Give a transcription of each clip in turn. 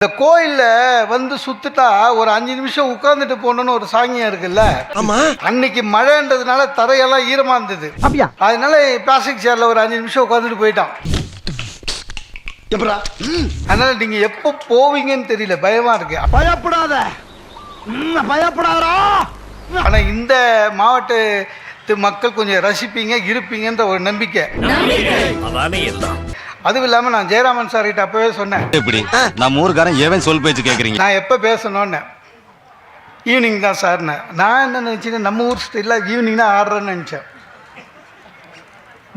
இந்த கோயிலில் வந்து சுத்துட்டா ஒரு 5 நிமிஷம் உட்காந்துட்டு போகணுன்னு ஒரு சாங்கியம் இருக்குல்ல. ஆமா. அன்னைக்கு மழைன்றதுனால தரையெல்லாம் ஈரமா இருந்தது. அப்படியா? அதனால பிளாஸ்டிக் சேர்ல ஒரு 5 நிமிஷம் உட்காந்துட்டு போயிட்டான். எப்படா? அதனால நீங்க எப்போ போவீங்கன்னு தெரியல, பயமா இருக்கு. பயப்படாத, பயப்படாதா. ஆனா இந்த மாவட்டத்து மக்கள் கொஞ்சம் ரசிப்பீங்க இருப்பீங்கன்ற ஒரு நம்பிக்கை. அதுவும் இல்லாம நான் ஜெயராமன் சார் கிட்ட அப்பவே சொன்னேன், எப்படி நம்ம ஊருக்காரன் ஏவன் சொல் பேச்சு கேட்குறீங்க, நான் எப்போ பேசணும்னு. ஈவினிங் தான் சார்னு. நான் என்ன நினச்சேன், நம்ம ஊர் ஸ்டைலில் ஈவினிங் தான் ஆடுறேன்னு நினச்சேன்.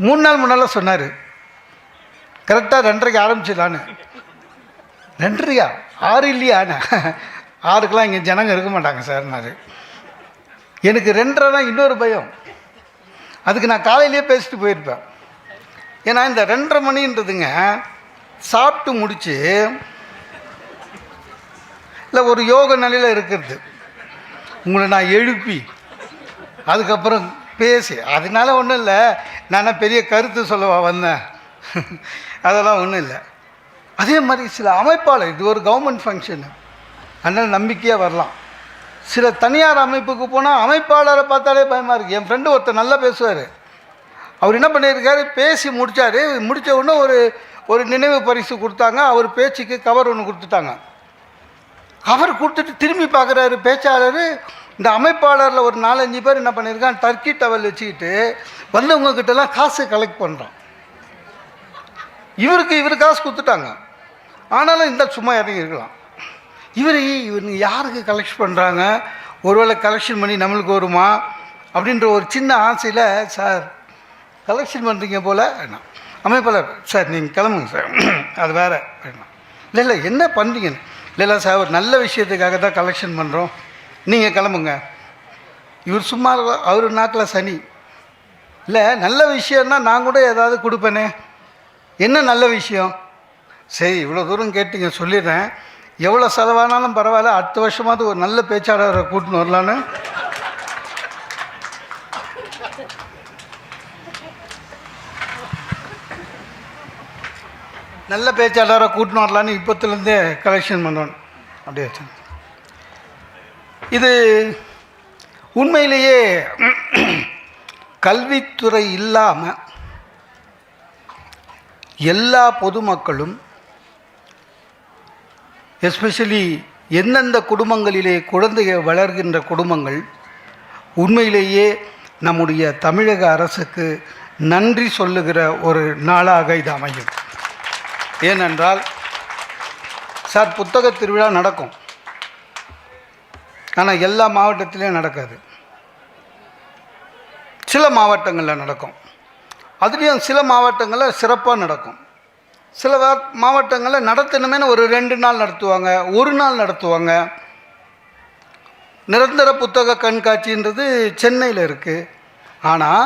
3 நாள் முன்னால் சொன்னார், கரெக்டாக 2:30க்கு ஆரம்பிச்சிடலான்னு. 2:30யா? 6 இல்லையாண்ணே? 6க்கெலாம் இங்கே ஜனங்க இருக்க மாட்டாங்க சார்னாரு. எனக்கு 2:30 தான் இன்னொரு பயம். அதுக்கு நான் காலையிலேயே பேசிட்டு போயிருப்பேன். ஏன்னா இந்த 2:30 மணின்றதுங்க சாப்பிட்டு முடிச்சு இல்லை ஒரு யோக நிலையில் இருக்கிறது. உங்களை நான் எழுப்பி அதுக்கப்புறம் பேசி, அதனால ஒன்றும் இல்லை, நான் பெரிய கருத்து சொல்லவா வந்தேன், அதெல்லாம் ஒன்றும் இல்லை. அதே மாதிரி சில அமைப்பாளர், இது ஒரு கவர்மெண்ட் ஃபங்க்ஷனு, அதனால் நம்பிக்கையாக வரலாம். சில தனியார் அமைப்புக்கு போனால் அமைப்பாளரை பார்த்தாலே பயமாக இருக்குது. என் ஃப்ரெண்டு ஒருத்தர் நல்லா பேசுவார். அவர் என்ன பண்ணியிருக்காரு, பேசி முடித்தார். முடித்த உடனே ஒரு நினைவு பரிசு கொடுத்தாங்க. அவர் பேச்சுக்கு கவர் ஒன்று கொடுத்துட்டாங்க. கவர் கொடுத்துட்டு திரும்பி பார்க்குறாரு பேச்சாளர். இந்த அமைப்பாளரில் ஒரு 4-5 பேர் என்ன பண்ணியிருக்கான், டர்க்கி டவல் வச்சுக்கிட்டு வந்தவங்கக்கிட்டலாம் காசு கலெக்ட் பண்ணுறான். இவர் காசு கொடுத்துட்டாங்க, ஆனாலும் இந்த சும்மா இறங்கி இருக்கலாம். இவர் யாருக்கு கலெக்ட் பண்ணுறாங்க, ஒருவேளை கலெக்ஷன் பண்ணி நம்மளுக்கு வருமா அப்படின்ற ஒரு சின்ன ஆசையில், சார் கலெக்ஷன் பண்ணுறீங்க போல் என்ன அமைப்பாளர், சார் நீங்கள் கிளம்புங்க சார், அது வேறு வேணும். இல்லை என்ன பண்ணுறீங்கன்னு. இல்லை சார் ஒரு நல்ல விஷயத்துக்காக தான் கலெக்ஷன் பண்ணுறோம், நீங்கள் கிளம்புங்க. இவர் சும்மா, அவர் நாக்கில் சனி. இல்லை நல்ல விஷயம்னா நான் கூட ஏதாவது கொடுப்பேனே. என்ன நல்ல விஷயம்? சரி இவ்வளோ தூரம் கேட்டீங்க, சொல்லிடுறேன். எவ்வளோ செலவானாலும் பரவாயில்ல, அடுத்த வருஷமாவது ஒரு நல்ல பேச்சாளரை கூட்டின்னு வரலான்னு. நல்ல பேச்சாளரை கூட்டின்னு வரலான்னு இப்போத்துலேருந்தே கலெக்ஷன் பண்ணுறோம். அப்படியே வச்சு இது உண்மையிலேயே கல்வித்துறை இல்லாமல் எல்லா பொதுமக்களும், எஸ்பெஷலி எந்தெந்த குடும்பங்களிலே குழந்தைகள் வளர்கின்ற குடும்பங்கள், உண்மையிலேயே நம்முடைய தமிழக அரசுக்கு நன்றி சொல்லுகிற ஒரு நாளாக இது அமையும். ஏனென்றால் சார் புத்தக திருவிழா நடக்கும், ஆனால் எல்லா மாவட்டத்திலையும் நடக்காது. சில மாவட்டங்களில் நடக்கும். அதுலேயும் சில மாவட்டங்களில் சிறப்பாக நடக்கும். சில மாவட்டங்களில் நடத்தணுமேனு ஒரு 2 நாள் நடத்துவாங்க, 1 நாள் நடத்துவாங்க. நிரந்தர புத்தக கண்காட்சின்றது சென்னையில் இருக்குது. ஆனால்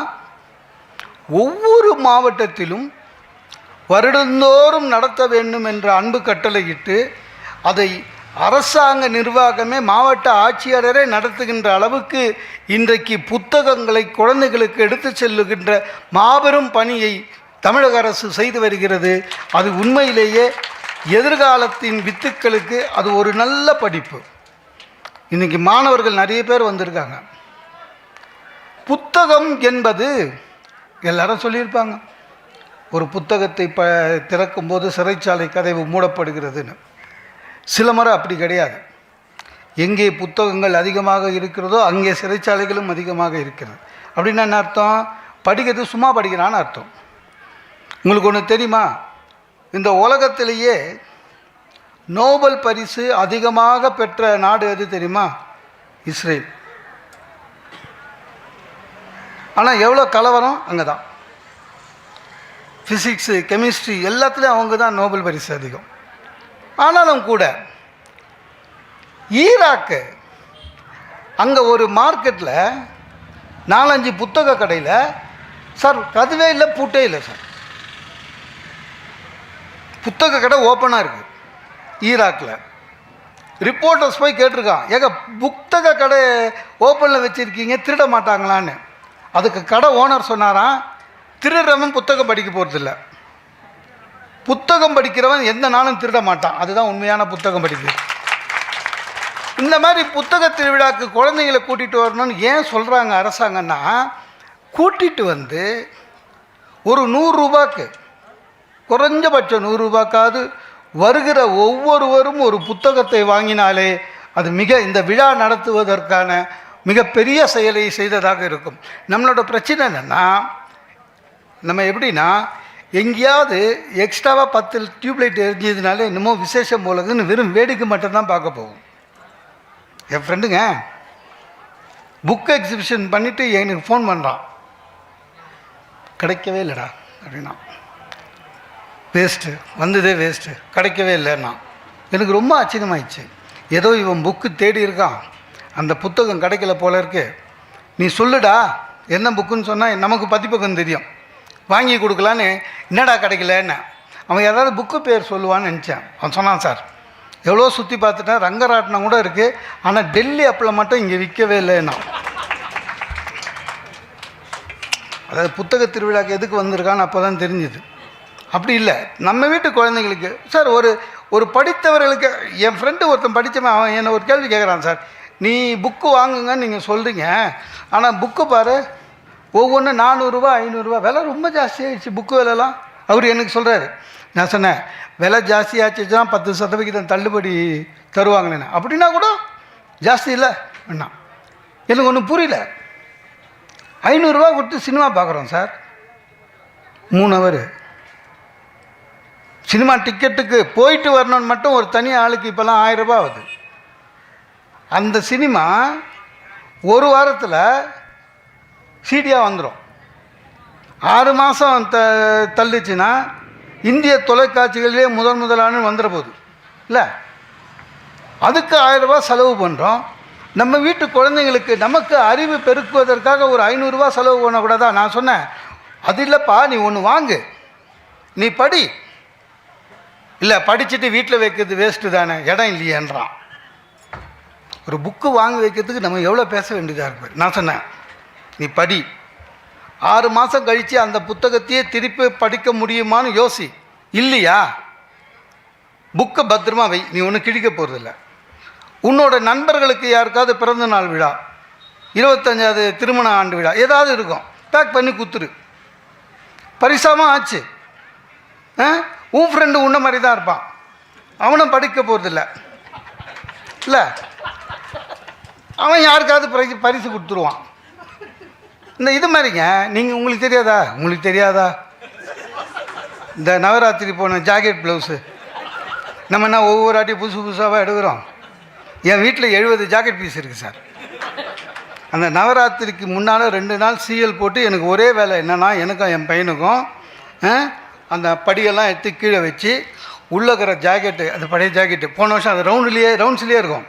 ஒவ்வொரு மாவட்டத்திலும் வருடந்தோறும் நடத்த வேண்டும் என்ற அன்பு கட்டளையிட்டு அதை அரசாங்க நிர்வாகமே மாவட்ட ஆட்சியாளரே நடத்துகின்ற அளவுக்கு இன்றைக்கு புத்தகங்களை குழந்தைகளுக்கு எடுத்து செல்லுகின்ற மாபெரும் பணியை தமிழக அரசு செய்து வருகிறது. அது உண்மையிலேயே எதிர்காலத்தின் வித்துக்களுக்கு அது ஒரு நல்ல படிப்பு. இன்றைக்கி மாணவர்கள் நிறைய பேர் வந்திருக்காங்க. புத்தகம் என்பது எல்லாரும் சொல்லியிருப்பாங்க, ஒரு புத்தகத்தை திறக்கும்போது சிறைச்சாலை கதவு மூடப்படுகிறதுன்னு. சில முறை அப்படி கிடையாது. எங்கே புத்தகங்கள் அதிகமாக இருக்கிறதோ அங்கே சிறைச்சாலைகளும் அதிகமாக இருக்கிறது. அப்படின்னா என்ன அர்த்தம்? படிக்கிறது சும்மா படிக்கிறான்னு அர்த்தம். உங்களுக்கு ஒன்று தெரியுமா, இந்த உலகத்திலேயே நோபல் பரிசு அதிகமாக பெற்ற நாடு எது தெரியுமா? இஸ்ரேல். ஆனால் எவ்வளோ கலவரம் அங்கே தான். ஃபிசிக்ஸு, கெமிஸ்ட்ரி எல்லாத்துலேயும் அவங்க தான் நோபல் பரிசு அதிகம். ஆனாலும் கூட ஈராக்கு, அங்கே ஒரு மார்க்கெட்டில் 4-5 புத்தக கடையில் சார் கதவே இல்லை, பூட்டே இல்லை சார், புத்தக கடை ஓப்பனாக இருக்குது ஈராக்கில். ரிப்போர்ட்டர்ஸ் போய் கேட்டிருக்கான், ஏங்க புத்தக கடை ஓப்பனில் வச்சுருக்கீங்க, திருட மாட்டாங்களான்னு. அதுக்கு கடை ஓனர் சொன்னாராம், திருடுறவன் புத்தகம் படிக்க போகிறதில்ல, புத்தகம் படிக்கிறவன் எந்த நாளும் திருட மாட்டான். அதுதான் உண்மையான புத்தகம் படிக்கிறது. இந்த மாதிரி புத்தக திருவிழாக்கு குழந்தைங்களை கூட்டிகிட்டு வரணும்னு ஏன் சொல்கிறாங்க அரசாங்கம்னா, கூட்டிகிட்டு வந்து ஒரு 100 ரூபாய்க்கு, குறைஞ்சபட்சம் 100 ரூபாய்க்காவது வருகிற ஒவ்வொருவரும் ஒரு புத்தகத்தை வாங்கினாலே அது இந்த விழா நடத்துவதற்கான மிகப்பெரிய செயலை செய்ததாக இருக்கும். நம்மளோட பிரச்சனை என்னென்னா, நம்ம எப்படின்னா எங்கேயாவது எக்ஸ்ட்ராவாக 10 டியூப்லைட் எரிஞ்சதுனால என்னமோ விசேஷம் போலதுன்னு வெறும் வேடிக்கை மட்டும்தான் பார்க்க போகும். என் ஃப்ரெண்டுங்க புக் எக்ஸிபிஷன் பண்ணிவிட்டு எனக்கு ஃபோன் பண்ணுறான், கிடைக்கவே இல்லைடா அப்படின்னா. வேஸ்ட்டு, வந்ததே வேஸ்ட்டு, கிடைக்கவே இல்லைன்னா. எனக்கு ரொம்ப ஆச்சரியமாயிடுச்சு. ஏதோ இவன் புக்கு தேடி இருக்கான், அந்த புத்தகம் கிடைக்கல போல இருக்கு. நீ சொல்லுடா என்ன புக்குன்னு சொன்னால் நமக்கு பதிப்பகம் தெரியும், வாங்கி கொடுக்கலான்னு. என்னடா கிடைக்கலன்னு அவன் ஏதாவது புக்கு பேர் சொல்லுவான்னு நினச்சேன். அவன் சொன்னான், சார் எவ்வளோ சுற்றி பார்த்துட்டேன், ரங்கராட்டினம் கூட இருக்குது, ஆனால் டெல்லி அப்பில் மட்டும் இங்கே விற்கவே இல்லைன்னா. அதாவது புத்தக திருவிழாக்கு எதுக்கு வந்திருக்கான்னு அப்போ தான் தெரிஞ்சுது. அப்படி இல்லை, நம்ம வீட்டு குழந்தைங்களுக்கு சார் ஒரு படித்தவர்களுக்கு. என் ஃப்ரெண்டு ஒருத்தன் படித்தவன், அவன் என்னை ஒரு கேள்வி கேட்குறான், சார் நீ புக்கு வாங்குங்கன்னு நீங்கள் சொல்கிறீங்க, ஆனால் புக்கு பாரு ஒவ்வொன்று 400 ரூபா 500 ரூபா, விலை ரொம்ப ஜாஸ்தியாகிடுச்சு புக்கு விலைலாம். அவர் எனக்கு சொல்கிறாரு. நான் சொன்னேன், விலை ஜாஸ்தியாச்சுன்னா 10% தள்ளுபடி தருவாங்களேண்ணே. அப்படின்னா கூட ஜாஸ்தி இல்லை அண்ணா. எனக்கு ஒன்றும் புரியல. 500 ரூபா கொடுத்து சினிமா பார்க்குறோம் சார், 3 ஹவர். சினிமா டிக்கெட்டுக்கு போயிட்டு வரணும்னு மட்டும் ஒரு தனி ஆளுக்கு இப்போல்லாம் 1000 ரூபா ஆகுது. அந்த சினிமா ஒரு வாரத்தில் சீடியாக வந்துடும். 6 மாதம் தள்ளிச்சுன்னா இந்திய தொலைக்காட்சிகளிலே முதலான வந்துட போகுது இல்லை. அதுக்கு 1000 ரூபா செலவு பண்ணுறோம். நம்ம வீட்டு குழந்தைங்களுக்கு நமக்கு அறிவு பெருக்குவதற்காக ஒரு 500 ரூபா செலவு பண்ணக்கூடாதா? நான் சொன்னேன், அது இல்லைப்பா, நீ ஒன்று வாங்கு, நீ படி. இல்லை, படிச்சுட்டு வீட்டில் வைக்கிறது வேஸ்ட்டு தானே, இடம் இல்லையேன்றான். ஒரு புக்கு வாங்கி வைக்கிறதுக்கு நம்ம எவ்வளோ பேச வேண்டியதாக இருக்குது. நான் சொன்னேன், நீ படி, 6 மாதம் கழித்து அந்த புத்தகத்தையே திருப்பி படிக்க முடியுமான்னு யோசி. இல்லையா, புக்கை பத்திரமா வை, நீ ஒன்றும் கிழிக்க போகிறதில்ல. உன்னோட நண்பர்களுக்கு யாருக்காவது பிறந்த நாள் விழா, 25வது திருமண ஆண்டு விழா ஏதாவது இருக்கும், பேக் பண்ணி குத்துரு, பரிசாமல் ஆச்சு. உன் ஃப்ரெண்டு உன்ன மாதிரி தான் இருப்பான், அவனும் படிக்க போகிறதில்ல இல்லை, அவன் யாருக்காவது பரிசு கொடுத்துருவான். இந்த இது மாதிரிங்க. நீங்கள் உங்களுக்கு தெரியாதா இந்த நவராத்திரி போன ஜாக்கெட் ப்ளவுஸு நம்ம என்ன ஒவ்வொரு ஆட்டியும் புதுசாக எடுக்கிறோம். என் வீட்டில் 70 ஜாக்கெட் பீஸ் இருக்குது சார். அந்த நவராத்திரிக்கு முன்னால் 2 நாள் சீஎல் போட்டு எனக்கு ஒரே வேலை என்னென்னா, எனக்கும் என் பையனுக்கும் அந்த படியெல்லாம் எடுத்து கீழே வச்சு உள்ளே இருக்கிற ஜாக்கெட்டு, அது பழைய ஜாக்கெட்டு, போன வருஷம் அது ரவுண்ட்ஸ்லேயே இருக்கும்,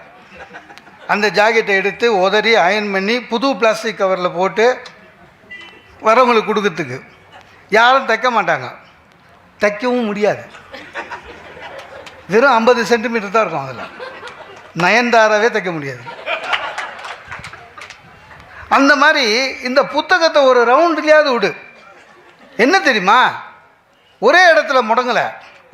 அந்த ஜாக்கெட்டை எடுத்து உதறி அயன் பண்ணி புது பிளாஸ்டிக் கவரில் போட்டு வரவங்களுக்கு கொடுக்கறதுக்கு. யாரும் தைக்க மாட்டாங்க, தைக்கவும் முடியாது. வெறும் 50 சென்டிமீட்டர் தான் இருக்கும். அதில் நயன்தாராவே தைக்க முடியாது. அந்த மாதிரி இந்த புத்தகத்தை ஒரு ரவுண்ட்லேயாவது விடு. என்ன தெரியுமா, ஒரே இடத்துல முடங்கலை.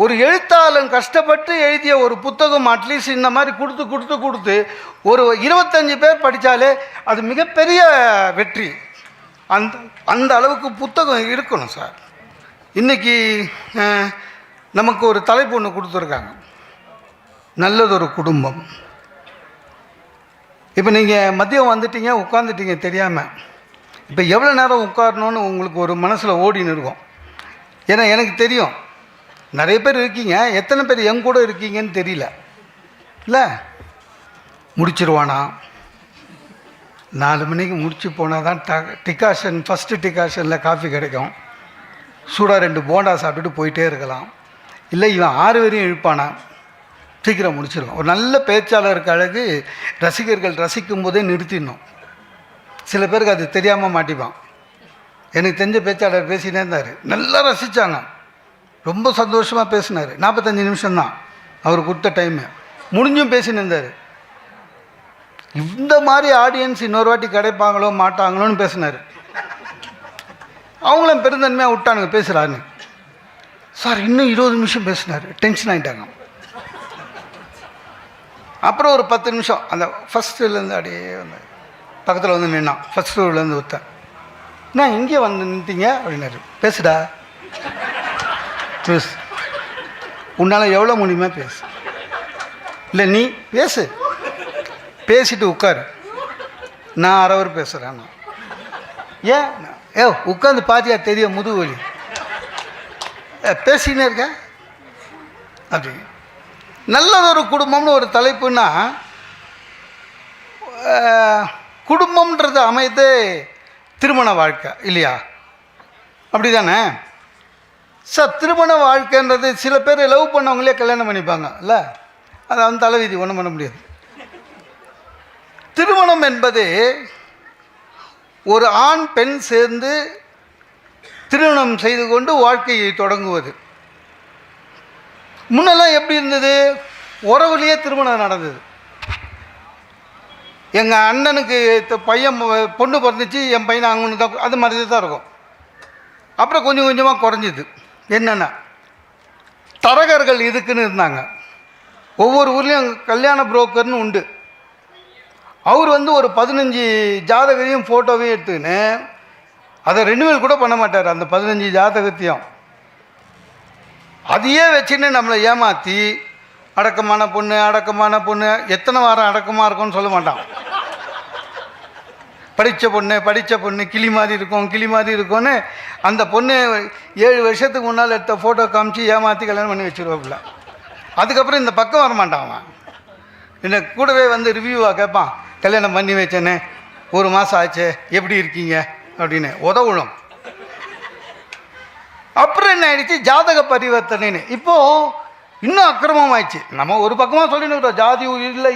ஒரு எழுத்தாளன் கஷ்டப்பட்டு எழுதிய ஒரு புத்தகம் அட்லீஸ்ட் இந்த மாதிரி கொடுத்து ஒரு 25 பேர் படித்தாலே அது மிகப்பெரிய வெற்றி. அந்த அளவுக்கு புத்தகம் இருக்கணும் சார். இன்றைக்கி நமக்கு ஒரு தலைப்பு ஒன்று கொடுத்துருக்காங்க, நல்லதொரு குடும்பம். இப்போ நீங்கள் மதியம் வந்துட்டீங்க, உட்காந்துட்டீங்க தெரியாமல். இப்போ எவ்வளோ நேரம் உட்காரணுன்னு உங்களுக்கு ஒரு மனசில் ஓடின்னு இருக்கும். ஏன்னா எனக்கு தெரியும் நிறைய பேர் இருக்கீங்க, எத்தனை பேர் என் கூட இருக்கீங்கன்னு தெரியல இல்லை. முடிச்சிருவானா, 4 மணிக்கு முடிச்சு போனால் தான் டிகாஷன், ஃபஸ்ட்டு டிகாஷனில் காஃபி கிடைக்கும், சூடாக 2 போண்டா சாப்பிட்டுட்டு போயிட்டே இருக்கலாம். இல்லை இவன் 6 வரையும் இழுப்பானா, சீக்கிரம் முடிச்சிருவான். ஒரு நல்ல பேச்சாளருக்கு அழகு ரசிகர்கள் ரசிக்கும் போதே நிறுத்திடணும். சில பேருக்கு அது தெரியாமல் மாட்டிப்பான். எனக்கு தெரிஞ்ச பேச்சாளர் பேசினே இருந்தார், நல்லா ரசித்தாங்க, ரொம்ப சந்தோஷமாக பேசினார். 45 நிமிஷம்தான் அவர் கொடுத்த டைமு, முடிஞ்சும் பேசின்னு இருந்தார். இந்த மாதிரி ஆடியன்ஸ் இன்னொரு வாட்டி கிடைப்பாங்களோ மாட்டாங்களோன்னு பேசினார். அவங்களும் பெருந்தன்மையாக விட்டானுங்க பேசுகிறான்னு. சார் இன்னும் 20 நிமிஷம் பேசினார். டென்ஷன் ஆகிட்டாங்க. அப்புறம் ஒரு 10 நிமிஷம் அந்த ஃபஸ்ட்டுலேருந்து அப்படியே வந்து பக்கத்தில் வந்து நின்னான். ஃபஸ்ட் ரோலேருந்து ஒருத்தன், நான் இங்கே வந்து நின்ட்டீங்க அப்படின்னாரு. பேசுடா, பேசு, உன்னால் எவ்வளோ முடியுமா பேசு, இல்லை நீ பேசு, பேசிட்டு உட்காரு, நான் அரை ஹவர் பேசுகிறேன். ஏன் உட்காந்து பாத்தியா தெரியும் முதுகு வலி, பேசினே இருக்க அப்படி. நல்லதொரு குடும்பம்னு ஒரு தலைப்புன்னா, குடும்பம்ன்றது அமைது திருமண வாழ்க்கை இல்லையா? அப்படி தானே சார்? திருமண வாழ்க்கைன்றது சில பேர் லவ் பண்ணவங்களே கல்யாணம் பண்ணிப்பாங்க இல்லை? அது அந்த தலைவிதி, ஒன்றும் பண்ண முடியாது. திருமணம் என்பது ஒரு ஆண் பெண் சேர்ந்து திருமணம் செய்து கொண்டு வாழ்க்கையை தொடங்குவது. முன்னெல்லாம் எப்படி இருந்தது? உறவுலேயே திருமணம் நடந்தது. எங்கள் அண்ணனுக்கு பையன் பொண்ணு பிறந்துச்சு, என் பையனை அங்கே தான், அது மாதிரி தான் இருக்கும். அப்புறம் கொஞ்சம் கொஞ்சமாக குறைஞ்சிது. என்னென்னா, தரகர்கள் இதுக்குன்னு இருந்தாங்க. ஒவ்வொரு ஊர்லேயும் கல்யாண புரோக்கர்னு உண்டு. அவர் வந்து ஒரு 15 ஜாதகையும் ஃபோட்டோவையும் எடுத்துக்கின்னு அதை ரெனிவல் கூட பண்ண மாட்டார். அந்த 15 ஜாதகத்தையும் அதையே வச்சுன்னு நம்மளை ஏமாற்றி, அடக்கமான பொண்ணு அடக்கமான பொண்ணு, எத்தனை வாரம் அடக்கமாக இருக்கும்னு சொல்ல மாட்டான். படித்த பொண்ணு கிளி மாதிரி இருக்கும், கிளி மாதிரி இருக்கும்னு அந்த பொண்ணு 7 வருஷத்துக்கு முன்னால் எடுத்த ஃபோட்டோ காமிச்சு ஏமாற்றி கல்யாணம் பண்ணி வச்சுருவாப்புல. அதுக்கப்புறம் இந்த பக்கம் வரமாட்டான். அவன் என்ன கூடவே வந்து ரிவ்யூவாக கேட்பான், கல்யாணம் பண்ணி வச்சேன்னு 1 மாதம் ஆச்சு, எப்படி இருக்கீங்க அப்படின்னு உதவுணும். அப்புறம் என்ன ஆயிடுச்சு, ஜாதக பரிவர்த்தனைன்னு இப்போது இன்னும் அக்கிரமமாயிடுச்சு. நம்ம ஒரு பக்கமாக சொல்லிட்டு ஜாதி இல்லை,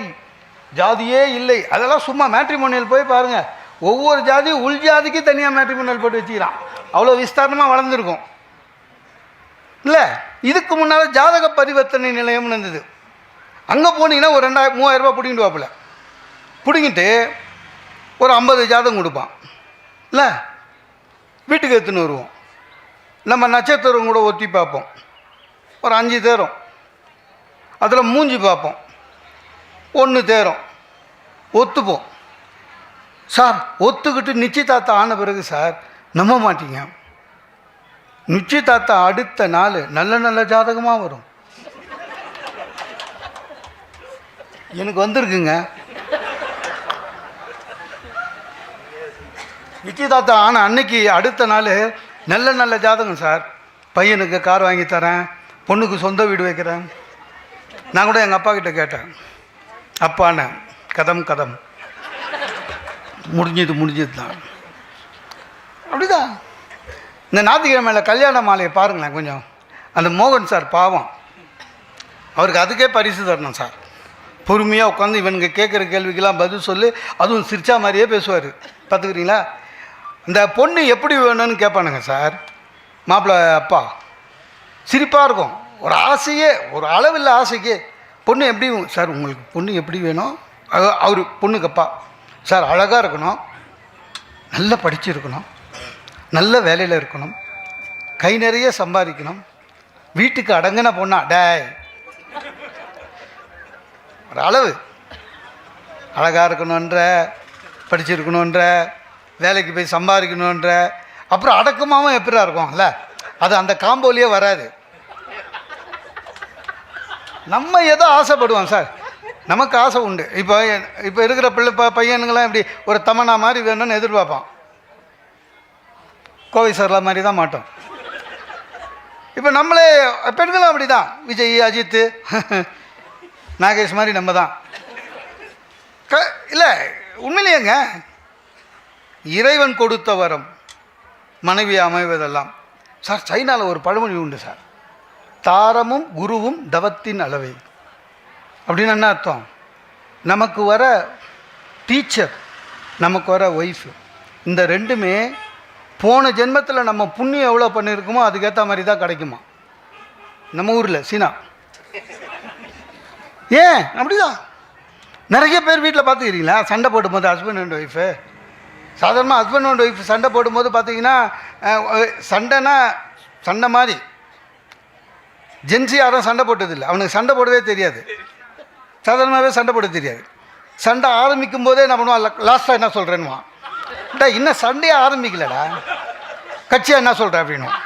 ஜாதியே இல்லை, அதெல்லாம் சும்மா மேட்ரிமோனியல் போய் பாருங்கள். ஒவ்வொரு ஜாதியும் உள் ஜாதிக்கு தனியாக மேட்ரிமோனியல் போட்டு வச்சுக்கிறான். அவ்வளோ விஸ்தாரணமாக வளர்ந்துருக்கும் இல்லை? இதுக்கு முன்னால் ஜாதக பரிவர்த்தனை நிலையம்னு இருந்தது. அங்கே போனீங்கன்னா ஒரு 2000-3000 ரூபா பிடிங்கிட்டு வாப்பில், பிடிங்கிட்டு ஒரு 50 ஜாதகம் கொடுப்பான் இல்லை? வீட்டுக்கு எடுத்துன்னு வருவோம். நம்ம நட்சத்திரம் கூட ஒத்தி பார்ப்போம், ஒரு 5 தேரும். அதில் மூஞ்சி பார்ப்போம், 1 தேரும். ஒத்துப்போம் சார். ஒத்துக்கிட்டு நிச்சயதார்த்தம் ஆன பிறகு சார் நம்ப மாட்டீங்க, நிச்சயதார்த்தம் அடுத்த நாள் நல்ல நல்ல ஜாதகமாக வரும். எனக்கு வந்திருக்குங்க. நிச்சயதார்த்தம் ஆன அன்னைக்கு அடுத்த நாள் நல்ல நல்ல ஜாதகம் சார். பையனுக்கு கார் வாங்கி தரேன், பொண்ணுக்கு சொந்த வீடு வைக்கிறேன். நான் கூட எங்கள் அப்பா கிட்ட கேட்டேன், அப்பான்னு கதம் முடிஞ்சது தான். அப்படிதான். இந்த ஞாயிற்றுக்கிழமையில் கல்யாண மாலையை பாருங்களேன் கொஞ்சம். அந்த மோகன் சார் பாவம், அவருக்கு அதுக்கே பரிசு தரணும் சார். பொறுமையாக உட்காந்து இவனுங்க கேட்குற கேள்விக்கெல்லாம் பதில் சொல்லி, அதுவும் சிரிச்சா மாதிரியே பேசுவார். பார்த்துக்கிறீங்களா? இந்த பொண்ணு எப்படி வேணும்னு கேட்பானுங்க சார். மாப்பிள்ளை அப்பா சிரிப்பாக இருக்கும். ஒரு ஆசையே, ஒரு அளவில்லை ஆசைக்கு, பொண்ணு எப்படி சார், உங்களுக்கு பொண்ணு எப்படி வேணும்? அவர் பொண்ணுக்கு அப்பா சார், அழகாக இருக்கணும், நல்லா படிச்சிருக்கணும், நல்ல வேலையில் இருக்கணும், கை நிறைய சம்பாதிக்கணும், வீட்டுக்கு அடங்கின பொண்ணா, டேய் ஒரு அளவு, அழகாக இருக்கணுன்ற, படிச்சிருக்கணுன்ற, வேலைக்கு போய் சம்பாதிக்கணுன்ற, அப்புறம் அடக்கமாகவும் எப்படியா இருக்கும்ல, அது அந்த காம்போலியே வராது. நம்ம ஏதோ ஆசைப்படுவோம் சார், நமக்கு ஆசை உண்டு. இப்போ இருக்கிற பையனுங்களாம் இப்படி ஒரு தமன்னா மாதிரி வேணும்னு எதிர்பார்ப்பான். கோவை சர்லா மாதிரி தான் மாட்டோம். இப்போ நம்மளே பெண்களும் அப்படி தான். விஜய், அஜித்து, நாகேஷ் மாதிரி நம்ம தான் இல்லை. உண்மையிலேங்க இறைவன் கொடுத்த வரம் மனைவி அமைவதெல்லாம் சார். சைனாவில் ஒரு பழமொழி உண்டு சார், தாரமும் குருவும் தவத்தின் அளவை. அப்படின்னு என்ன அர்த்தம்? நமக்கு வர டீச்சர், நமக்கு வர ஒய்ஃபு, இந்த ரெண்டுமே போன ஜென்மத்தில் நம்ம புண்ணியம் எவ்வளோ பண்ணியிருக்கோமோ அதுக்கேற்ற மாதிரி தான் கிடைக்குமா நம்ம ஊரில். சீனா ஏன் அப்படிதான்? நிறைய பேர் வீட்டில் பார்த்துக்கிறீங்களா, சண்டை போடும்போது ஹஸ்பண்ட் அண்ட் ஒய்ஃபு, சாதாரணமாக ஹஸ்பண்ட் அண்ட் ஒய்ஃப் சண்டை போடும்போது பார்த்தீங்கன்னா, சண்டை மாதிரி ஜென்ஸி யாரும் சண்டை போட்டதில்லை, அவனுக்கு சண்டை போடவே தெரியாது, சாதாரணமாகவே சண்டை போட தெரியாது. சண்டை ஆரம்பிக்கும் போதே என்ன பண்ணுவான், லாஸ்ட்டாக என்ன சொல்கிறேன்னுவான், டா இன்னும் சண்டையே ஆரம்பிக்கலடா, கட்சியாக என்ன சொல்கிற அப்படின்னும்.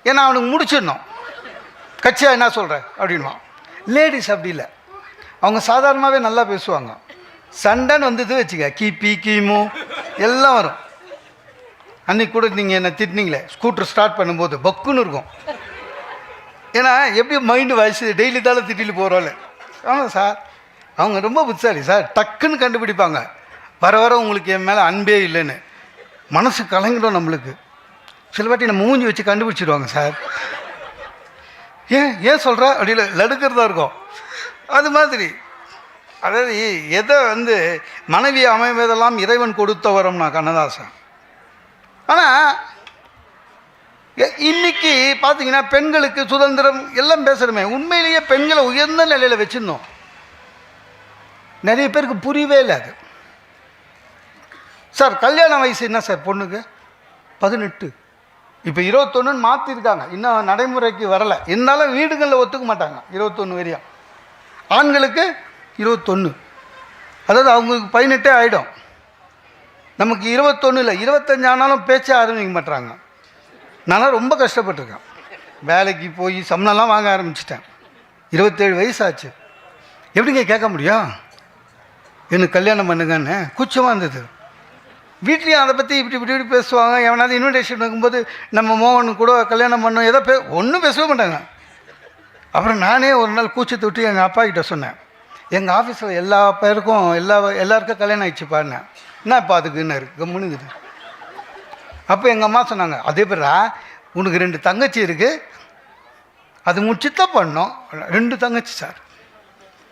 ஏன்னா அவனுக்கு முடிச்சிடணும், கட்சியாக என்ன சொல்கிற அப்படின்வான். லேடிஸ் அப்படி இல்லை, அவங்க சாதாரணமாகவே நல்லா பேசுவாங்க. சண்டைன்னு வந்தது வச்சுக்க, கிபி கிமு எல்லாம் வரும். அன்றைக்கி கூட நீங்கள் என்ன திட்டினீங்களே ஸ்கூட்டர் ஸ்டார்ட் பண்ணும்போது பக்குன்னு இருக்கும். ஏன்னா எப்படி மைண்டு வயசு டெய்லி தானே திட்டிட்டு போகிறோம்ல. ஆமாம் சார், அவங்க ரொம்ப புத்திசாலி சார், டக்குன்னு கண்டுபிடிப்பாங்க. வர வர உங்களுக்கு என் மேலே அன்பே இல்லைன்னு மனசு கலங்கிடும் நம்மளுக்கு. சில வாட்டி நம்ம மூஞ்சி வச்சு கண்டுபிடிச்சிடுவாங்க சார். ஏன் சொல்கிற அப்படி இல்லை, லடுக்கிறதா இருக்கும். அது மாதிரி அதாவது எதை மனைவி அமைவதெல்லாம் இறைவன் கொடுத்த வரோம்னா கண்ணதாசன். ஆனால் இன்னைக்கு பார்த்தீங்கன்னா பெண்களுக்கு சுதந்திரம் எல்லாம் பேசுகிறோமே, உண்மையிலேயே பெண்களை உயர்ந்த நிலையில் வச்சுருந்தோம். நிறைய பேருக்கு புரியவே இல்லை அது. சார் கல்யாண வயசு என்ன சார் பொண்ணுக்கு 18, இப்போ 21 மாற்றிருக்காங்க, இன்னும் நடைமுறைக்கு வரலை. இருந்தாலும் வீடுகளில் ஒத்துக்க மாட்டாங்க 21 வரையும். ஆண்களுக்கு 21, அதாவது அவங்களுக்கு 18 ஆகிடும். நமக்கு 21 இல்லை 25 ஆனாலும் பேச்சே ஆரம்பிக்க மாட்டாங்க. நான் ரொம்ப கஷ்டப்பட்டிருக்கேன், வேலைக்கு போய் சம்பளம்லாம் வாங்க ஆரம்பிச்சிட்டேன். 27 வயசாச்சு, எப்படிங்க கேட்க முடியும் எனக்கு கல்யாணம் பண்ணுங்கன்னு? கூச்சமாக இருந்தது. வீட்லேயும் அதை பற்றி இப்படி இப்படி இப்படி பேசுவாங்க. எவனாவது இன்விடேஷன் வைக்கும்போது நம்ம மோகன் கூட கல்யாணம் பண்ணோம் ஏதோ ஒன்றும் பேசவே மாட்டாங்க. அப்புறம் நானே ஒரு நாள் கூச்சத்தை விட்டு எங்கள் அப்பா கிட்ட சொன்னேன், எங்கள் ஆஃபீஸில் எல்லா பேருக்கும் எல்லாருக்கும் கல்யாணம் ஆயிடுச்சுப்பான்னு. என்னப்பா அதுக்குன்னு கம்முனுங்குது. அப்போ எங்கள் அம்மா சொன்னாங்க, அதே பேரா உனக்கு 2 தங்கச்சி இருக்குது, அது முடிச்சுதான் பண்ணோம். 2 தங்கச்சி சார்.